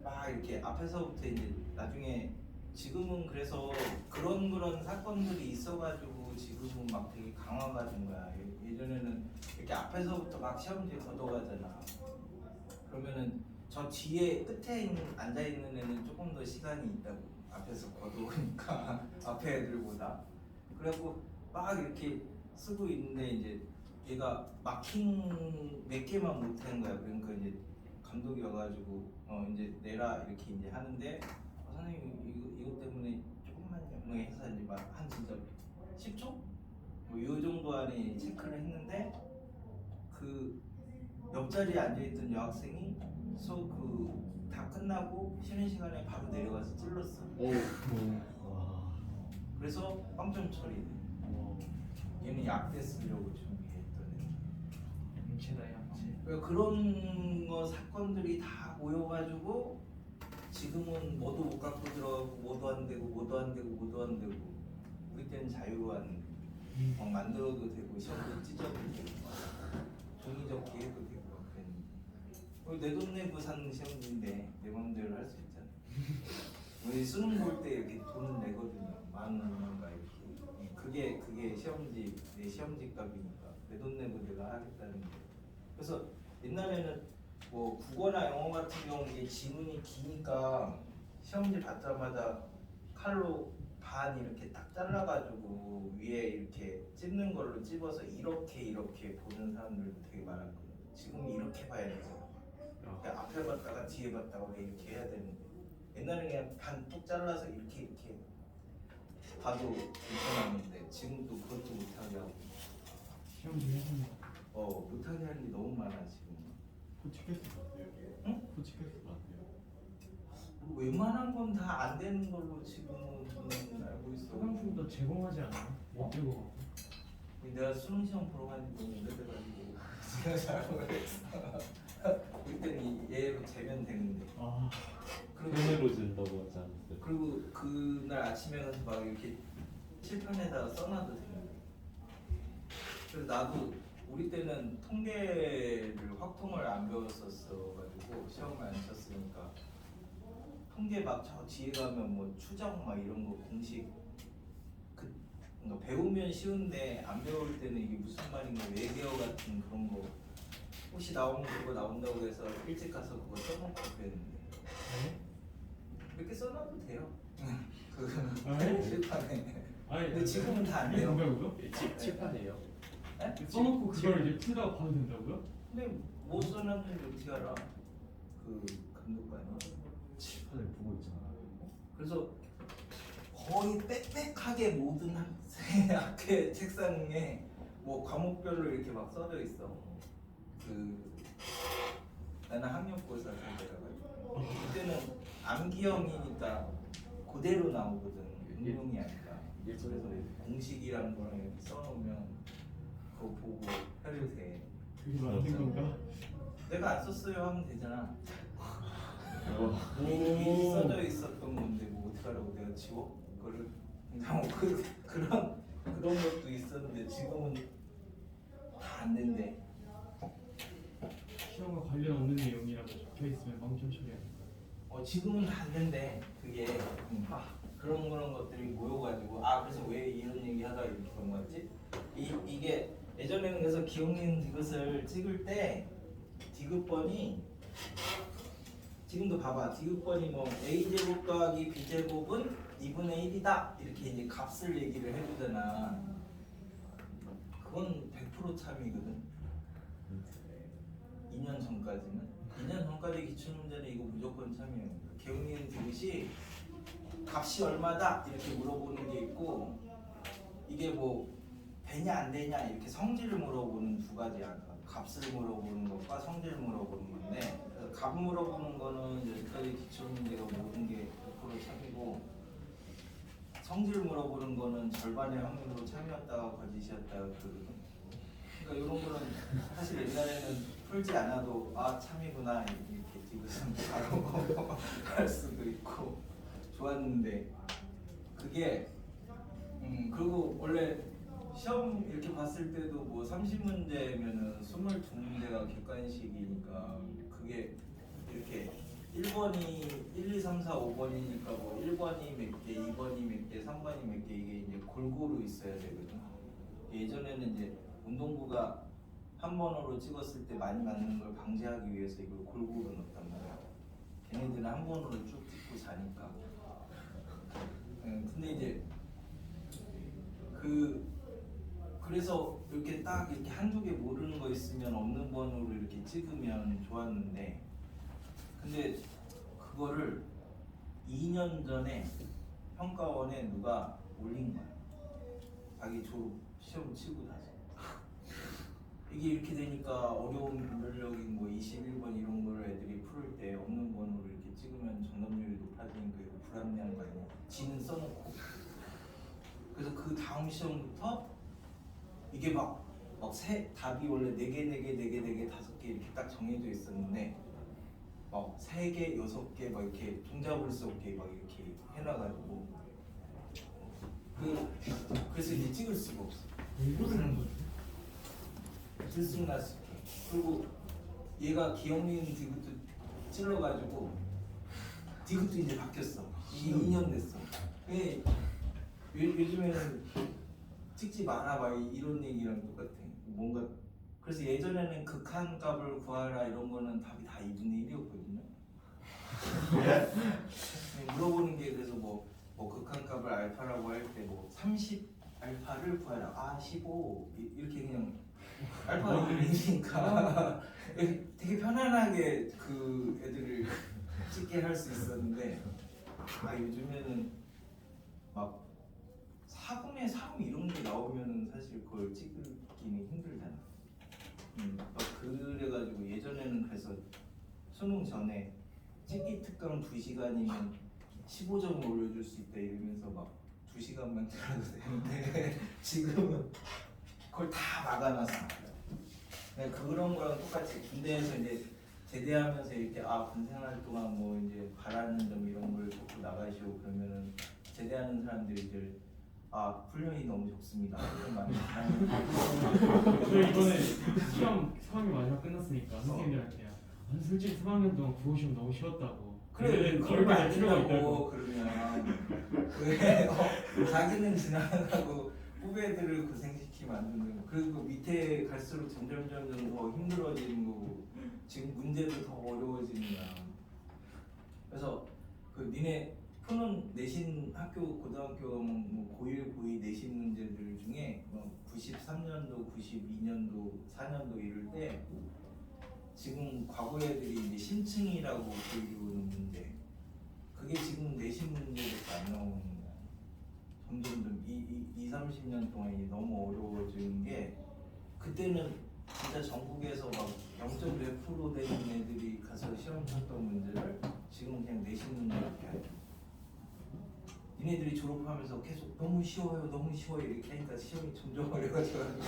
막 이렇게 앞에서부터 이제 나중에 지금은 그래서 그런 사건들이 있어가지고 지금은 막 되게 강화가 된 거야. 예전에는 이렇게 앞에서부터 막 시험지에 걷어가잖아. 그러면은 저 뒤에 끝에 앉아 있는 애는 조금 더 시간이 있다고. 앞에서 걷어오니까 앞에 애들보다. 그래갖고 막 이렇게 쓰고 있는데 이제 얘가 마킹 몇 개만 못한 거야. 그러니까 이제 감독이 와가지고 이제 내라 이렇게 이제 하는데 선생님 이거 때문에 조금만요. 뭐 해서 이제 막 한 진짜 10초? 뭐 요 정도 안에 체크를 했는데 그 옆자리에 앉아있던 여학생이 수업 다 끝나고 쉬는 시간에 바로 내려가서 찔렀어. 와 그래서 빵점 처리돼. 얘는 약대 쓰려고 준비했던 애. 양치다 양치. 그러니까 그런 거 사건들이 다 모여가지고 지금은 뭐도 못 갖고 들어가고 뭐도 안 되고 우리 때는 자유로운 막 만들어도 되고 시험도 찢어도 되고 종이 접기 해도 되고 그랬는데 내 돈 내고 산 시험인데 내 맘대로 할 수 있잖아. 우리 수능 볼 때 이렇게 돈 내거든요. 10,000원인가 이렇게. 그게 시험지 내 시험지 값이니까 내 돈 내고 내가 하겠다는 게. 그래서 옛날에는 뭐 국어나 영어 같은 경우 이게 지문이 기니까 시험지 받자마자 칼로 반 이렇게 딱 잘라가지고 위에 이렇게 찝는 걸로 찝어서 이렇게 보는 사람들도 되게 많았거든요. 지금 이렇게 봐야 되죠. 그러니까 앞에 봤다가 뒤에 봤다가 왜 이렇게 해야 되는데 옛날에 그냥 반 뚝 잘라서 이렇게 봐도 괜찮았는데 지금도 그것도 못하게 하고 시험 좀 해줍니다. 못하게 하는 게 너무 많아 지금. 포치캐스 같아요. 응? 포치캐스 같아요. 뭐 웬만한 건 다 안 되는 걸로 지금은 알고 있어. 소방품도 제공하지 않아요? 못 들고 가고. 내가 수능 시험 보러 간지 너무 오래돼가지고 제가 잘 모르겠어. 그때는 얘로 재면 되는데. 그리고 손으로 진다고 하지 않았어요? 그리고 그날 아침에 가서 막 이렇게 칠판에다가 써놔도 되는 거야. 그래서 나도 우리 때는 통계를 확통을 안 배웠었어가지고 시험을 안 쳤으니까 통계 막 저 뒤에 가면 뭐 추정 막 이런 거 공식 그러니까 배우면 쉬운데 안 배울 때는 이게 무슨 말인가 외계어 같은 그런 거 혹시 나오면 그거 나온다고 해서 일찍 가서 그거 써놓고 그랬는데 이렇게 써놔도 돼요. 그 칠판에. 근데 지금은 다 안 돼요. 된다고요? 칠판이에요. 네? 써놓고 그걸 이제 풀다가 봐도 된다고요? 근데 못 써놨는지 어떻게 알아? 그 감독관이. 칠판을 보고 있잖아. 그래서 거의 빽빽하게 모든 학생 책상에 뭐 과목별로 이렇게 막 써져 있어. 그 나는 학력고사 상대라가지고 그때는 암기형이니까 그대로 나오거든. 응용이 아니라. 그래서 공식이란 거랑 이렇게 써놓으면 그거 보고 해도 돼. 그게 맞는 건가? 내가 안 썼어요 하면 되잖아. 어. 이미 써져 있었던 건데 뭐 어떡하라고 내가 지워? 그거를 그냥 뭐 그런 것도 있었는데 지금은 다 안 된대. 시험과 관련 없는 내용이라고 적혀 있으면 망점 처리하는 거야. 지금은 다 안 된대. 그게 그런 것들이 모여가지고 그래서 왜 이런 얘기 하다 이렇게 넘어갔지? 이게 예전에는 그래서 기억니은 디귿을 찍을 때 디귿번이 지금도 봐봐. 디귿번이 뭐 a제곱 더하기 b제곱은 2분의 1이다 이렇게 이제 값을 얘기를 해주잖아. 그건 100% 참이거든. 2년 전까지는 2년 전까지 기출문제는 이거 무조건 참이에요. 기억니은 디귿이 값이 얼마다 이렇게 물어보는 게 있고 이게 뭐 되냐 안 되냐 이렇게 성질을 물어보는 두 가지야. 값을 물어보는 것과 성질을 물어보는 건데 그래서 값 물어보는 거는 여기까지 기출문제가 모든 게 100% 참이고 성질 물어보는 거는 절반의 확률로 참이었다가 거짓이었다가 그러거든. 그러니까 이런 거는 사실 옛날에는 풀지 않아도 참이구나 이렇게 디귿은 바로 할 수도 있고 좋았는데 그게 그리고 원래 시험 이렇게 봤을 때도 뭐 30문제면은 22문제가 객관식이니까 그게 이렇게 1번이 1, 2, 3, 4, 5번이니까 뭐 1번이 몇 개, 2번이 몇 개, 3번이 몇 개 이게 이제 골고루 있어야 되거든. 예전에는 이제 운동부가 한 번으로 찍었을 때 많이 맞는 걸 방지하기 위해서 이걸 골고루 넣었단 말이야. 걔네들은 한 번으로 쭉 찍고 자니까. 근데 이제 그래서 이렇게 딱 이렇게 한두 개 모르는 거 있으면 없는 번호로 이렇게 찍으면 좋았는데 근데 그거를 2년 전에 평가원에 누가 올린 거야. 자기 졸업 시험 치고 나서 이게 이렇게 되니까 어려운 분별력인 뭐 21번 이런 걸 애들이 풀을 때 없는 번호로 이렇게 찍으면 정답률이 높아지니까 이거 불합리한 거 아니야. 지는 써놓고 그래서 그 다음 시험부터 이게 막 답이 원래 4개, 5개 이렇게 딱 정해져 있었는데 막 3개, 6개 막 이렇게 종잡을 수 없게 막 이렇게 해놔가지고 그래서 이제 찍을 수가 없어. 왜 그러는 거지? 들쑥날쑥해. 그리고 얘가 기억니은 디귿도 찔러가지고 디귿도 이제 바뀌었어. 이게 2년 됐어. 요즘에는 찍지 마라 막 이런 얘기랑 똑같아. 뭔가 그래서 예전에는 극한값을 구하라 이런 거는 답이 다 2분의 1이었거든요. 물어보는 게 그래서 뭐 극한값을 알파라고 할 때 뭐 30 알파를 구하라. 15 이렇게 그냥 알파가 1이니까 되게 편안하게 그 애들을 찍게 할 수 있었는데 요즘에는 막 4분의 3 이런 게 나오면은 사실 그걸 찍기는 힘들잖아. 막 그래가지고 예전에는 그래서 수능 전에 찍기 특강 2시간이면 15점을 올려줄 수 있다 이러면서 막 2시간만 들어도 되는데 지금은 그걸 다 막아놨어. 그런 거랑 똑같이 군대에서 이제 제대하면서 이렇게 군생활 동안 뭐 이제 바라는 점 이런 걸 듣고 나가시고 그러면은 제대하는 사람들이 이제 훈련이 너무 좋습니다. 훈련 많이 하는. 저 이번에 시험 3학년 마지막 끝났으니까 선생님들한테 솔직히 3학년 동안 국어 시험 너무 쉬웠다고. 그래, 그러면 안 된다고. 그러면 왜 자기는 지나가고 후배들을 고생시키면 안 된다고. 그리고 밑에 갈수록 점점 더 힘들어지는 거고 지금 문제도 더 어려워지는 거야. 그래서 니네 푸는 내신 학교 고등학교 뭐 고1, 고2 내신 문제들 중에 93년도, 92년도, 4년도 이럴 때 지금 과거 애들이 이제 심층이라고 불리우는 문제 그게 지금 내신 문제밖에 안 나오는 거야. 점점 20, 30년 동안 이제 너무 어려워지는 게 그때는 진짜 전국에서 막 0.몇% 되는 애들이 가서 시험 쳤던 문제를 지금 그냥 내신 문제밖에 안 돼. 니네들이 졸업하면서 계속 너무 쉬워요, 너무 쉬워요 이렇게 하니까 시험이 점점 어려워져가지고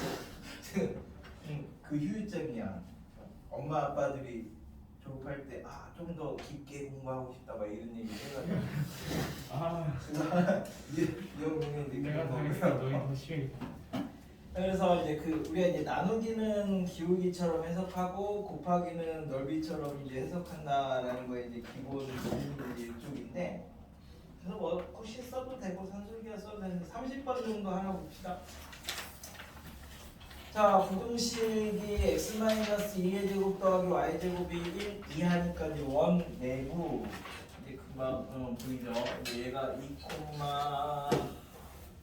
그 휴유증이야. 엄마 아빠들이 졸업할 때 좀 더 깊게 공부하고 싶다 막 이런 얘기 해가지고 이 형님이 내가 느끼는 당했어. 거고요. 너희 더 쉬우니까. 그래서 이제 우리가 이제 나누기는 기울기처럼 해석하고 곱하기는 넓이처럼 이제 해석한다라는 거에 이제 기본 이제 이쪽인데 그래서 뭐 푸시 써도 되고 산술기가 써도 되는데 30번 정도 하나 봅시다. 자, 부등식이 x-2의 제곱 더하기 y 제곱이 1 이하니까 이제 원 내부 이제 금방 보이죠. 이제 얘가 2,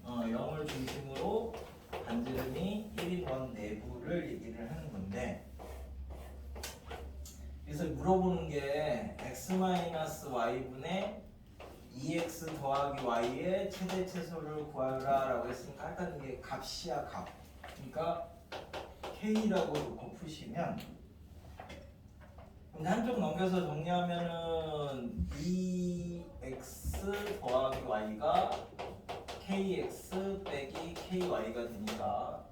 0을 중심으로 반지름이 1인 원 내부를 얘기를 하는 건데 그래서 물어보는 게 x-y분의 2x 더하기 y의 최대 최소를 구하라 라고 했으니까 일단 이게 값이야 값. 그러니까 k라고 놓고 푸시면 근데 한쪽 넘겨서 정리하면은 2x 더하기 y가 kx 빼기 ky가 되니까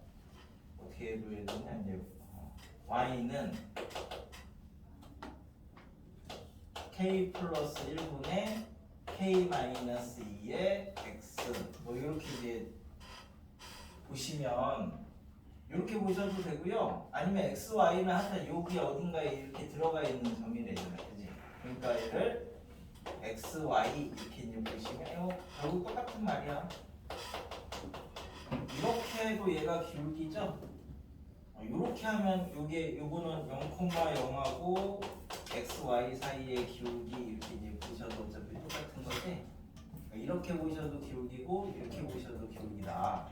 어떻게 해줘야 되냐 이제 y는 k 플러스 1분의 k 마이너스 2의 x 뭐 이렇게 이제 보시면 이렇게 보셔도 되고요. 아니면 x, y는 하여튼 여기 어딘가에 이렇게 들어가 있는 점이 되잖아요, 그지? 그러니까 얘를 x, y 이렇게 이제 보시면 이거 결국 똑같은 말이야. 이렇게 해도 얘가 기울기죠? 이렇게 하면 요거는 0,0하고 x, y 사이의 기울기 이렇게 이제 보셔도 어차피 똑같은 거지. 이렇게 보셔도 기울기고 이렇게 보셔도 기울기다.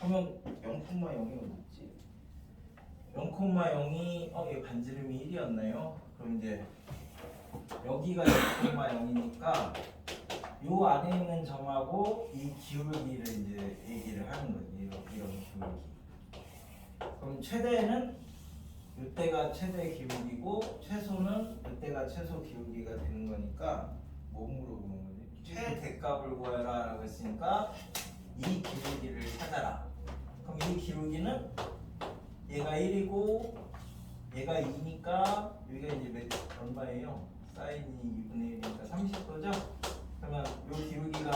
그러면 0,0이 어디 있지? 0,0이 얘 반지름이 1이었나요? 그럼 이제 여기가 0,0이니까 요 안에 있는 점하고 이 기울기를 이제 얘기를 하는 거지. 이런 기울기. 그럼 최대는 이때가 최대 기울기고 최소는 이때가 최소 기울기가 되는 거니까 뭐 물어보는 거지? 최대값을 구해라 라고 했으니까 이 기울기를 찾아라. 그럼 이 기울기는 얘가 1이고 얘가 2니까 여기가 이제 얼마예요? 사인이 2분의 1이니까 30도죠? 그러면 이 기울기가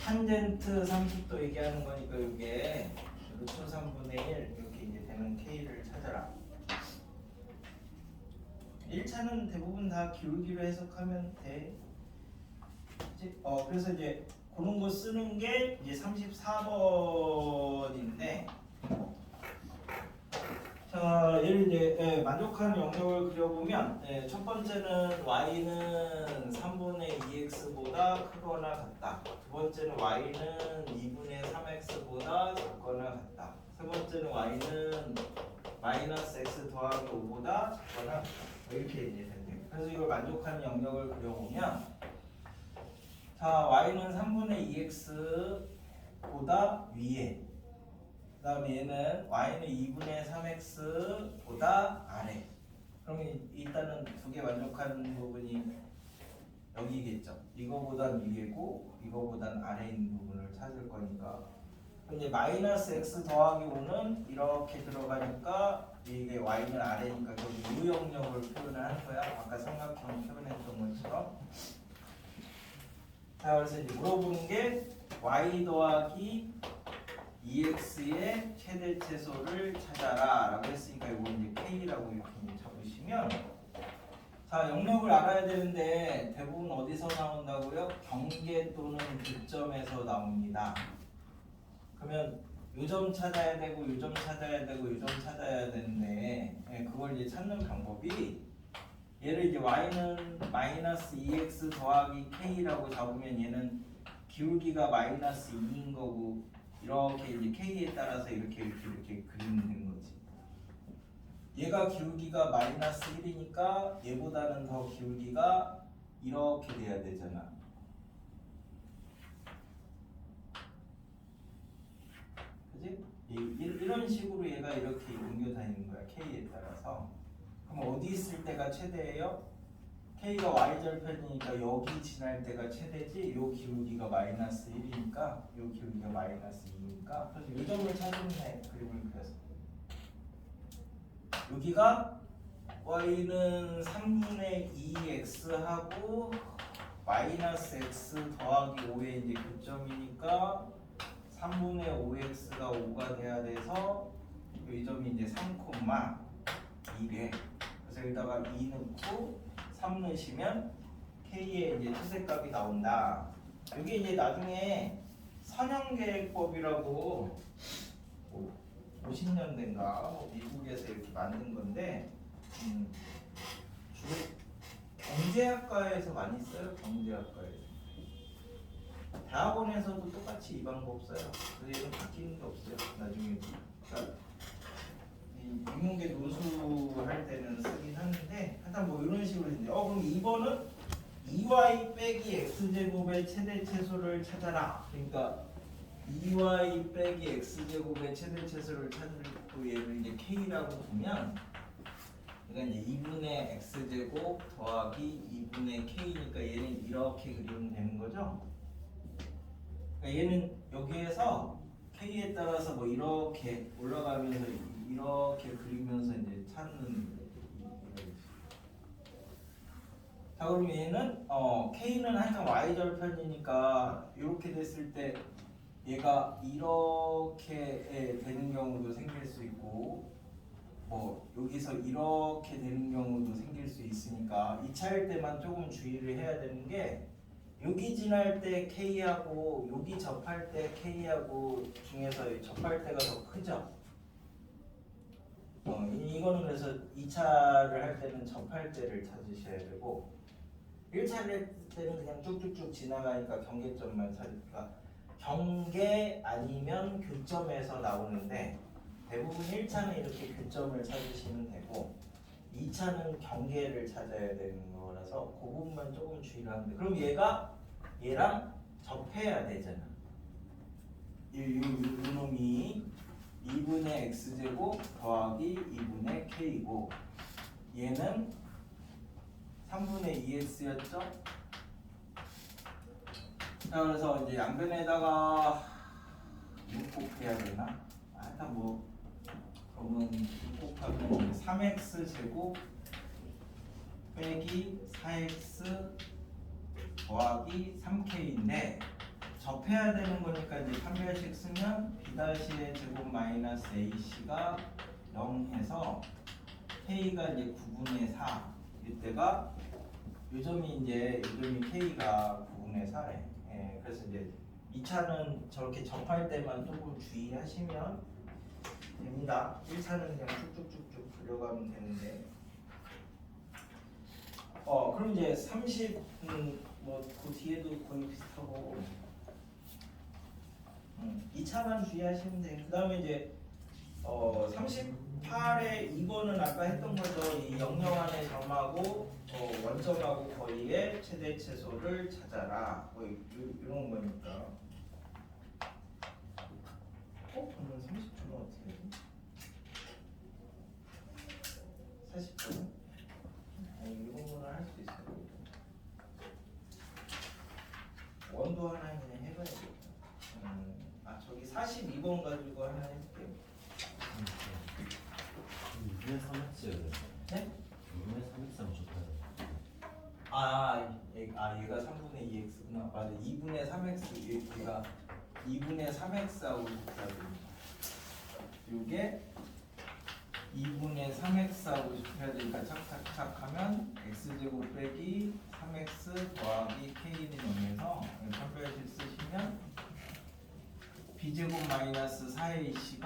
탄젠트 30도 얘기하는 거니까 이게 루트 3분의 1 이렇게 이제 되는 K를 찾아라. 1차는 대부분 다 기울기로 해석하면 돼. 그래서 이제 그런 거 쓰는 게 이제 34번인데 자, 얘를 이제 만족하는 영역을 그려보면 첫 번째는 y는 3분의 2x보다 크거나 같다. 두 번째는 y는 2분의 3x보다 작거나 같다. 세 번째는 y는 마이너스 x 더하기 5보다 작거나 이렇게 이제 된대요. 그래서 이걸 만족하는 영역을 그려보면 자, y는 3분의 2x보다 위에 그 다음에 얘는 y는 2분의 3x보다 아래. 그러면 일단은 두 개 만족하는 부분이 여기겠죠. 이거보단 위에고 이거보단 아래에 있는 부분을 찾을 거니까. 그럼 이제 마이너스 x 더하기 5는 이렇게 들어가니까 이게 y는 아래니까 여기 유영역을 표현을 할 거야. 아까 삼각형 표현했던 것처럼. 자, 그래서 이제 물어보는 게 y 더하기 2x의 최대 최소를 찾아라 라고 했으니까 이거 이제 k라고 이렇게 잡으시면 자, 영역을 알아야 되는데 대부분 어디서 나온다고요? 경계 또는 교점에서 나옵니다. 그러면 요 점 찾아야 되고 요 점 찾아야 되고 요 점 찾아야 되는데 그걸 이제 찾는 방법이 얘를 이제 y는 마이너스 2x 더하기 k라고 잡으면 얘는 기울기가 마이너스 2인 거고 이렇게 이제 k에 따라서 이렇게 그리면 되는 거지. 얘가 기울기가 마이너스 1이니까 얘보다는 더 기울기가 이렇게 돼야 되잖아. 그지? 이런 이런 식으로 얘가 이렇게 옮겨 다니는 거야. K에 따라서. 그럼 어디 있을 때가 최대예요? K가 Y절편이니까 여기 지날 때가 최대지. 요 기울기가 마이너스 1이니까 요 기울기가 마이너스 2니까 그래서 이 점을 찾으면 돼. 그림을 그려서 여기가 Y는 3분의 2X하고 마이너스 X 더하기 5의 이제 교점이니까 3분의 5X가 5가 돼야 돼서 이 점이 이제 3,2래. 그래서 여기다가 2 넣고 3 넣으시면 K의 이제 최대값이 나온다. 이게 이제 나중에 선형계획법이라고 50년대인가 미국에서 이렇게 만든 건데 주로 경제학과에서 많이 써요. 경제학과에서. 대학원에서도 똑같이 이 방법 써요. 그래서 얘는 바뀌는 게 없어요. 나중에 그러니까 이 인문계 논술할 때는 쓰긴 하는데 하여튼 뭐 이런 식으로 했는데 그럼 2번은 2y 빼기 x제곱의 최대 최소를 찾아라. 그러니까 2y 빼기 x제곱의 최대 최소를 찾고 얘를 이제 k라고 보면 그러니까 이제 2분의 x제곱 더하기 2분의 k니까 얘는 이렇게 그리면 되는 거죠. 그러니까 얘는 여기에서 k에 따라서 뭐 이렇게 올라가면서 이렇게 그리면서 이제 찾는. 자 그럼 얘는 k는 하여튼 y절편이니까 이렇게 됐을 때 얘가 이렇게 되는 경우도 생길 수 있고 뭐 여기서 이렇게 되는 경우도 생길 수 있으니까 2차일 때만 조금 주의를 해야 되는 게 여기 지날 때 K하고 여기 접할 때 K하고 중에서 접할 때가 더 크죠. 이거는 그래서 2차를 할 때는 접할 때를 찾으셔야 되고 1차를 할 때는 그냥 쭉쭉쭉 지나가니까 경계점만 찾으니까 경계 아니면 교점에서 나오는데 대부분 1차는 이렇게 교점을 찾으시면 되고 2차는 경계를 찾아야 되는 거라서 그 부분만 조금 주의를 하는데 그럼 얘가 얘랑 접해야 되잖아. 이 놈이 2분의 x제곱 더하기 2분의 k고 얘는 3분의 2x였죠? 자 그래서 이제 양변에다가 6 곱해야 되나? 하여튼 뭐 그러면 6 곱하면 3x 제곱 빼기 4x 더하기 3k인데 접해야 되는 거니까 이제 판별식 쓰면 b-의 제곱 마이너스 ac가 0 해서 k가 이제 9분의 4 이때가 요점이 이제 요점이 k가 9분의 4래. 예, 그래서 이제 2차는 저렇게 접할 때만 조금 주의하시면 됩니다. 1차는 그냥 쭉쭉쭉쭉 그려가면 되는데 그럼 이제 30은 뭐 그 뒤에도 거의 비슷하고 2차만 주의하시면 돼요. 그 다음에 이제 38의 2번은 아까 했던 거죠. 이 영영안의 점하고 원점하고 거리의 최대 최소를 찾아라. 뭐 이런 거니까. 그러면 30초는 어떻게 되지? 40분? 이런 거는 할 수 있어요. 원도 하나 그냥 해봐야겠다. 저기 42번 가지고 하나 해볼게요. 2분의 3x를 네? 2분의 3x랑 좁혀야 얘가 3분의 2x구나. 맞아. 2분의 3x 얘가 2분의 3x하고 곱해야 됩니다. 이게 2분의 3x하고 곱해야 되니까 착착착 하면 x제곱 빼기 3x 더하기 k는 0에서 판별식 쓰시면 b제곱 마이너스 4ac가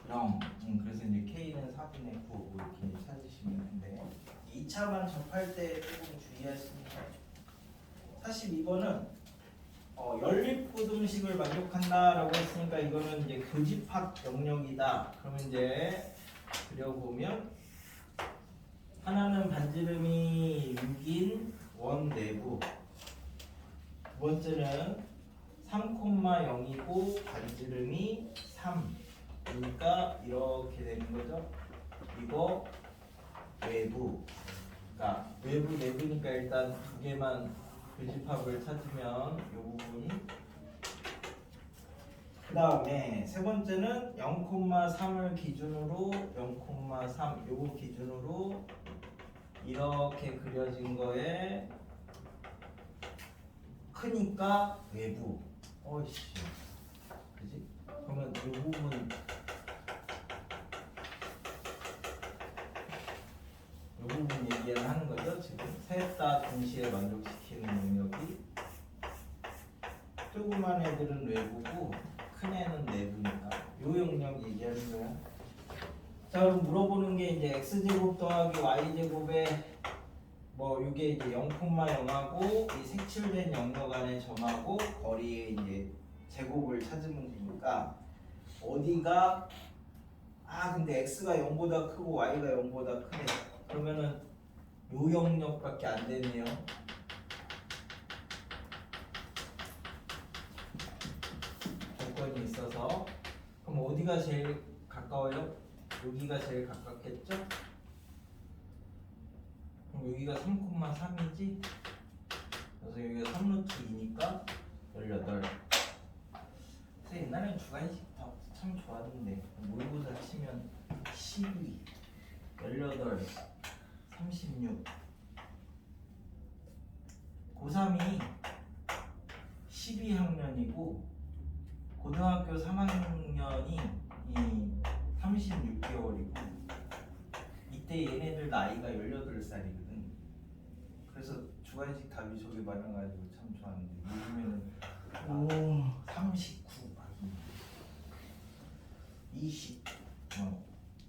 0. 그래서 이제 k는 4분의 9 이렇게 찾으시면 되는데 2차만 접할 때 조금 주의하시면 돼요. 42번은 연립부등식을 만족한다라고 했으니까 이거는 이제 교집합 영역이다. 그러면 이제 그려보면 하나는 반지름이 6인 원 내부, 두 번째는 3,0이고 반지름이 3. 그러니까 이렇게 되는 거죠. 이거 외부. 그러니까 외부 내부니까 일단 두 개만 교집합을 찾으면 이 부분이. 그 다음에 세 번째는 0,3을 기준으로 0,3 요거 기준으로 이렇게 그려진 거에 크니까 외부. 어이씨. 그지? 그러면 이 부분 이 부분 얘기를 하는 거죠. 지금 셋 다 동시에 만족시키는 영역이 조그만 애들은 외부고 큰 애는 내부니까 요 영역 얘기하는 거야. 자 그럼 물어보는 게 이제 x제곱 더하기 y제곱에 뭐 이게 이제 0,0하고 이 색칠된 영역 안의 점하고 거리의 이제 제곱을 찾으면 되니까 어디가 근데 x가 0보다 크고 y가 0보다 크네. 그러면은 요 영역밖에 안 되네요. 조건이 있어서. 그럼 어디가 제일 가까워요? 여기가 제일 가깝겠죠? 그럼 여기가 3,3이지? 그래서 여기가 3루트 2니까 18. 그래서 옛날엔 주관식 참 좋았는데 모의고사 치면 12, 18, 36 고3이 12학년이고 고등학교 3학년이 이 36개월이고 이때 얘네들 나이가 18살이거든. 그래서 주관식 답이 저게 많아가지고 참 좋았는데 요즘에는 39 막 20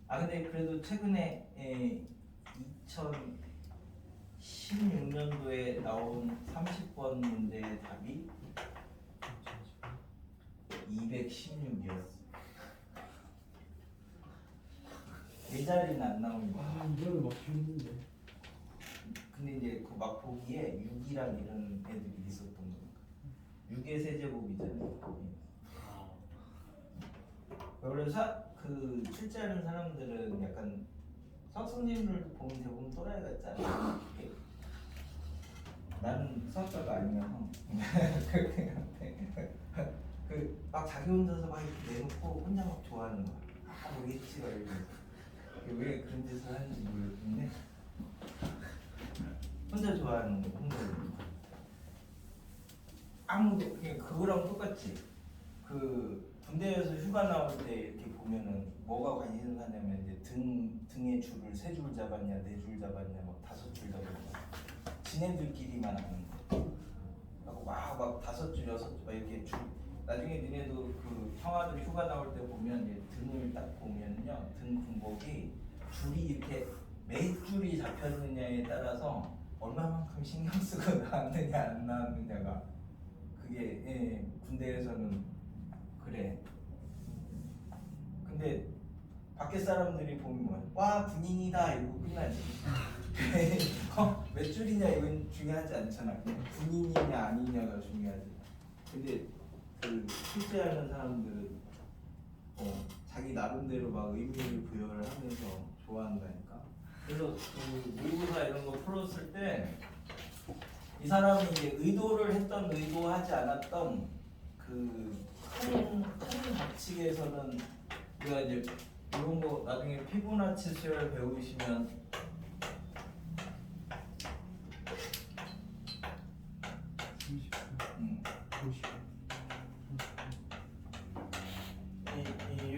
근데 그래도 최근에 2016년도에 나온 30번 문제의 답이 216이었어. 네 자리는 안 나옵니다. 이거는 막 힘든데. 근데 이제 그 막 보기에 6이랑 이런 애들이 있었던 거니까 6의 세제곱이잖아요. 원래 그 출제하는 사람들은 약간 수학 선생님들 보면 대부분 또라이 같지 않아? 나는 수학자가 아니라서 그렇게 생각해. 막 자기 혼자서 막 이렇게 내놓고 혼자 막 좋아하는 거야. 모르겠지 막 이러면서. 왜 그런 짓을 하는지 모르겠는데 혼자 좋아하는 거 혼자. 아무도 그냥 그거랑 똑같지. 그 군대에서 휴가 나올 때 이렇게 보면은 뭐가 관심 사냐면 이제 등의 줄을 3줄 잡았냐 4줄 잡았냐 막 5줄 잡았냐 지네들끼리만 아는 거. 하고 막 5줄 6줄 막 이렇게 줄. 나중에 니네도 그 형아들 휴가 나올 때 보면 이제 등을 딱 보면요 등 군복이 줄이 이렇게 몇 줄이 잡혔느냐에 따라서 얼마만큼 신경 쓰고 나왔느냐 안 나왔느냐가 그게 군대에서는 그래. 근데 밖에 사람들이 보면 뭐야? 와 군인이다 이러고 끝나지. 몇 줄이냐 이건 중요하지 않잖아. 그냥 군인이냐 아니냐가 중요하지. 근데 그 실제하는 사람들은 자기 나름대로 막 의미를 부여를 하면서 좋아한다니까. 그래서 그 모의고사 이런 거 풀었을 때 이 사람이 이제 의도를 했던 의도하지 않았던 그 큰 법칙에서는 우리가 이제 이런 거 나중에 피보나치 수열 배우시면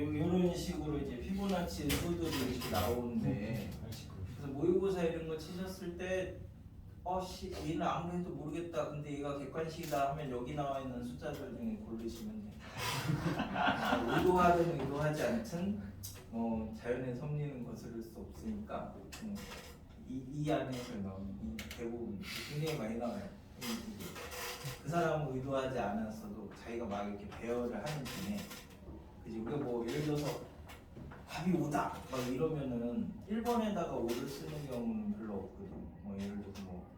이런 식으로 이제 피보나치 수들이 이렇게 나오는데 그래서 모의고사 이런 거 치셨을 때 얘는 아무래도 모르겠다. 근데 얘가 객관식이다 하면 여기 나와 있는 숫자들 중에 고르시면 돼. 의도하든 의도하지 않든 자연의 섭리는 거스를 수 없으니까 이 안에서 나오는 이 대부분 굉장히 많이 나와요. 그 사람은 의도하지 않았어도 자기가 막 이렇게 배열을 하는 중에 그지? 우리가 뭐 예를 들어서 답이 5다 막 이러면은 1번에다가 5를 쓰는 경우는 별로 없거든. 뭐 예를 들어서 뭐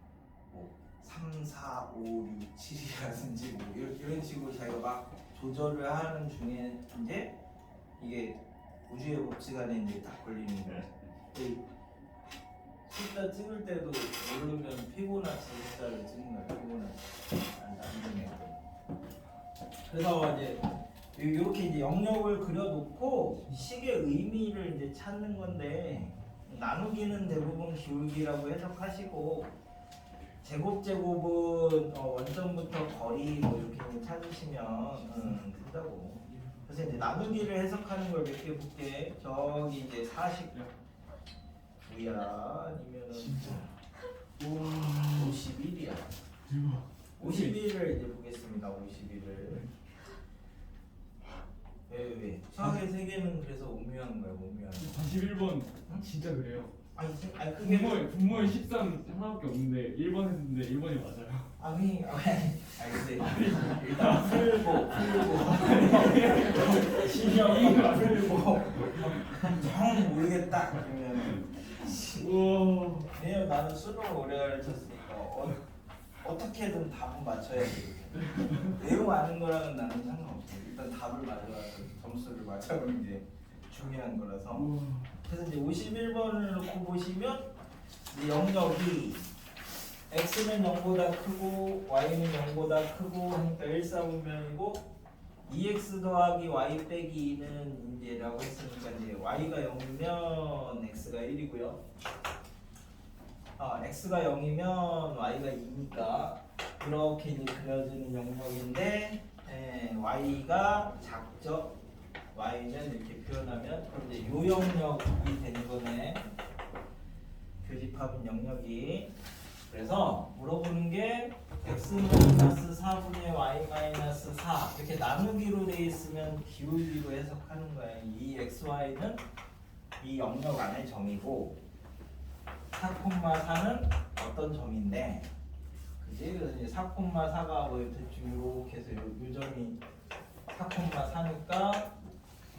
3, 4, 5, 6, 7이라든지 뭐 이런 식으로 자기가 막 조절을 하는 중에 이제 이게 우주의 법칙안에 이제 딱 걸리는 거예요. 숫자 찍을 때도 모르면 피보나치 숫자를 찍는 거예요. 피보나치 나중에. 그래서 이제 이렇게 이제 영역을 그려놓고 식의 의미를 이제 찾는 건데 나누기는 대부분 기울기라고 해석하시고 제곱은 원점부터 거리 뭐 이렇게 이제 찾으시면 된다고. 그래서 이제 나누기를 해석하는 걸 몇 개 볼게. 저기 이제 49야 아니면은 51이야. 51을 이제 보겠습니다. 51을. 왜? 수학의 세계는 그래서 오묘한 거야, 오묘한 거. 41번 진짜 그래요. 아니 그게 분모에 13 하나밖에 없는데 1번 했는데 1번이 맞아요. 아니 근데 일단 풀고 신경 풀고 정 모르겠다 그러면 우와. 왜냐면 나는 수능을 오래 가르쳤으니까 어떻게든 답은 맞춰야 돼. 내용 아는 거랑은 나는 상관없어. 일단 답을 맞춰서 점수를 맞춰보는 게 중요한 거라서. 우와. 그래서 이제 51번을 놓고 보시면 이제 영역이 x는 0보다 크고 y는 0보다 크고 하니까 1사분면이고 2x 더하기 y 빼기 2는 이제라고 했으니까 이제 y가 0이면 x가 1이고요. x가 0이면 y가 2니까 이렇게 이제 그려지는 영역인데 y가 작죠. y는 이렇게 표현하면 그럼 이제 요 영역이 되는 거네. 교집합은 영역이. 그래서 물어보는 게 x-4분의 y-4 이렇게 나누기로 돼 있으면 기울기로 해석하는 거야. 이 xy는 이 영역 안의 점이고 4,4는 어떤 점인데, 그지? 그래서 이제 4,4가 뭐 대충 이렇게 해서 요 점이 4,4니까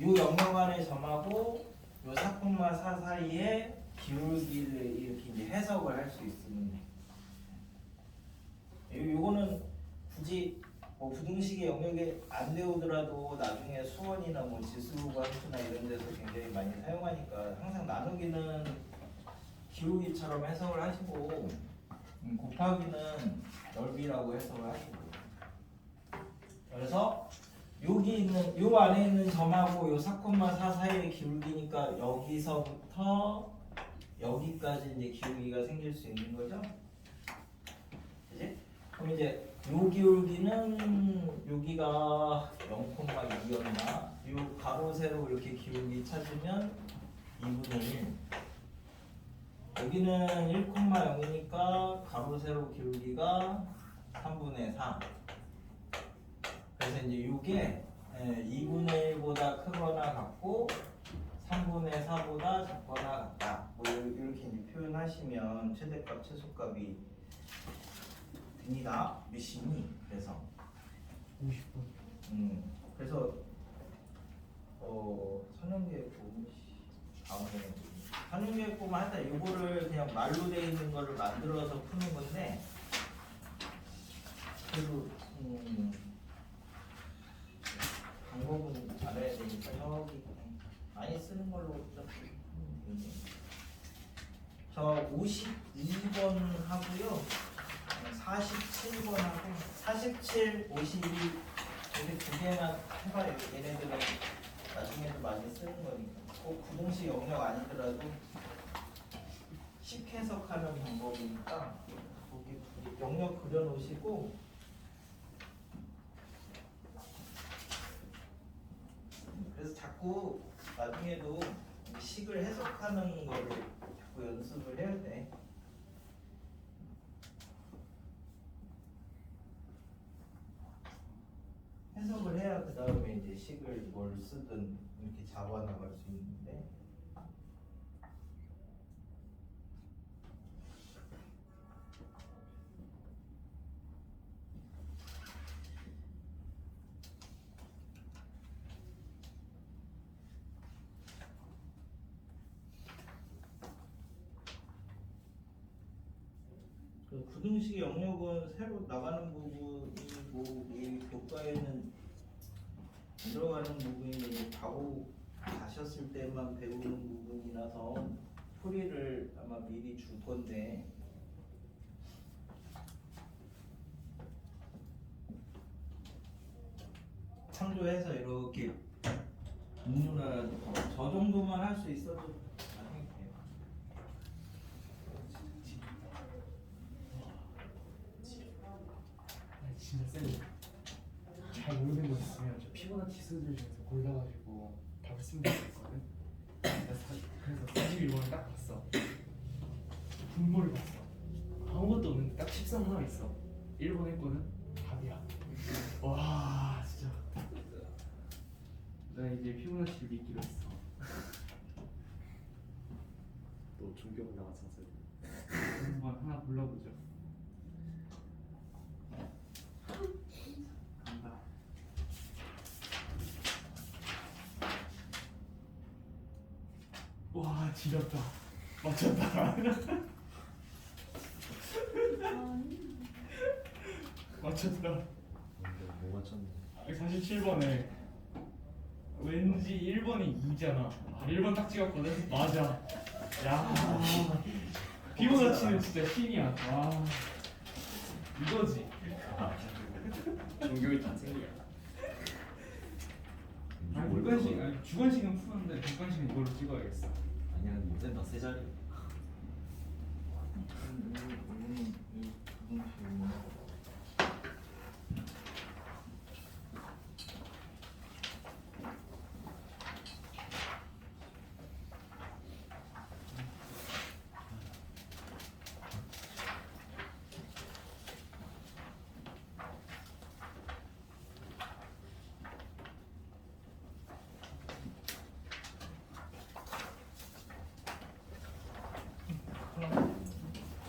요 영역 안의 점하고 요 4,4 사이에 기울기를 이렇게 이제 해석을 할 수 있습니다. 요거는 굳이 뭐 부등식의 영역에 안 배우더라도 나중에 수원이나 뭐 지수관수나 이런 데서 굉장히 많이 사용하니까 항상 나누기는 기울기처럼 해석을 하시고 곱하기는 넓이라고 해석을 하시고. 그래서 여기 있는 요 안에 있는 점하고 요 4,4 사이의 기울기니까 여기서부터 여기까지 이제 기울기가 생길 수 있는 거죠. 그지? 그럼 이제 요 기울기는 여기가 0,2였나? 요 가로 세로 이렇게 기울기 찾으면 2분의 1. 여기는 1,0이니까 가로 세로 기울기가 3분의 4. 그래서 이제 요게 2분의 1보다 크거나 같고 3분의 4보다 작거나 같다. 뭐 이렇게 이제 표현하시면 최대값, 최소값이 됩니다. 미신이. 그래서 50번. 그래서 선형계획 다음에 선형계획 보면 하여튼 요거를 그냥 말로 돼 있는 거를 만들어서 푸는 건데, 그래도 방법은 알아야 되니까 저기 많이 쓰는 걸로 좀 저 52번 하고요, 47번 하고 47, 52 이렇게 두 개만 해봐요. 얘네들은 나중에도 많이 쓰는 거니까 꼭 부등식 영역 아니더라도 식 해석하는 방법이니까 거기 영역 그려놓으시고 그래서 자꾸 나중에도 식을 해석하는 거를 자꾸 연습을 해야 돼. 해석을 해야 그 다음에 이제 식을 뭘 쓰든 이렇게 잡아나갈 수 있는데. 그 부등식의 영역은 새로 나가는 부분이고 이 교과에는 들어가는 부분인데 이제 바로 가셨을 때만 배우는 부분이라서 풀이를 아마 미리 줄 건데 참조해서 이렇게 공유라도 저 정도만 할 수 있어도 나중에 돼요. 아니, 진짜 쎄요. 잘 모르는 거 있으면 저 피보나치 수들 중에서 골라가지고 답을 쓰면 되거든. 그래서 41번을 딱 봤어. 분모를 봤어. 아무것도 없는데 딱 13 하나 있어. 1번 했거든. 답이야. 와 진짜. 나 이제 피보나치를 믿기로 했어. 또 존경 나왔었어요. 한번 하나 골라보죠. 간다. 와 지렸다. 맞췄다. 맞췄다. 근데 못 맞췄네. 47번에 왠지 1번이 2잖아. 1번 딱 찍었거든. 맞아. 야. 피보나치는 진짜 신이야. 와. 이거지. 종교의 탄생이야. 아니 객관식 아니 주관식은 푸는데 객관식은 이걸로 찍어야겠어. 아니야 못 된다 세 자리.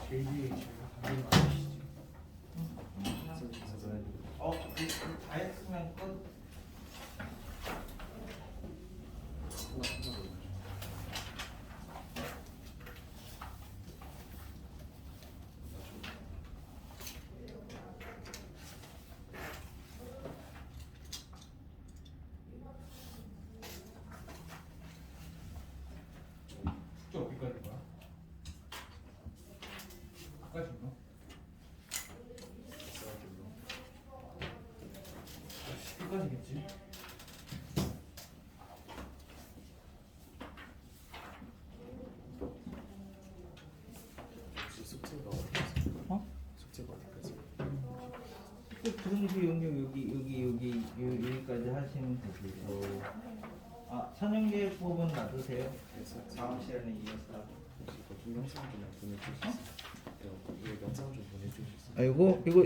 JGH가 당연히 많으시지. 다 했으면 끝. 숙제 어디까지 거야? 끝까지인가? 끝까지겠지. 숙제가 어? 숙제가 어디까지? 정시 영역 여기까지 하시면 되고. 선형계획법은 놔두세요. 다음 시간에 이어서. 혹시 그 동영상 좀 보내줄 수 있어요? 이거 영상 좀 보내줄 수 있어요? 이거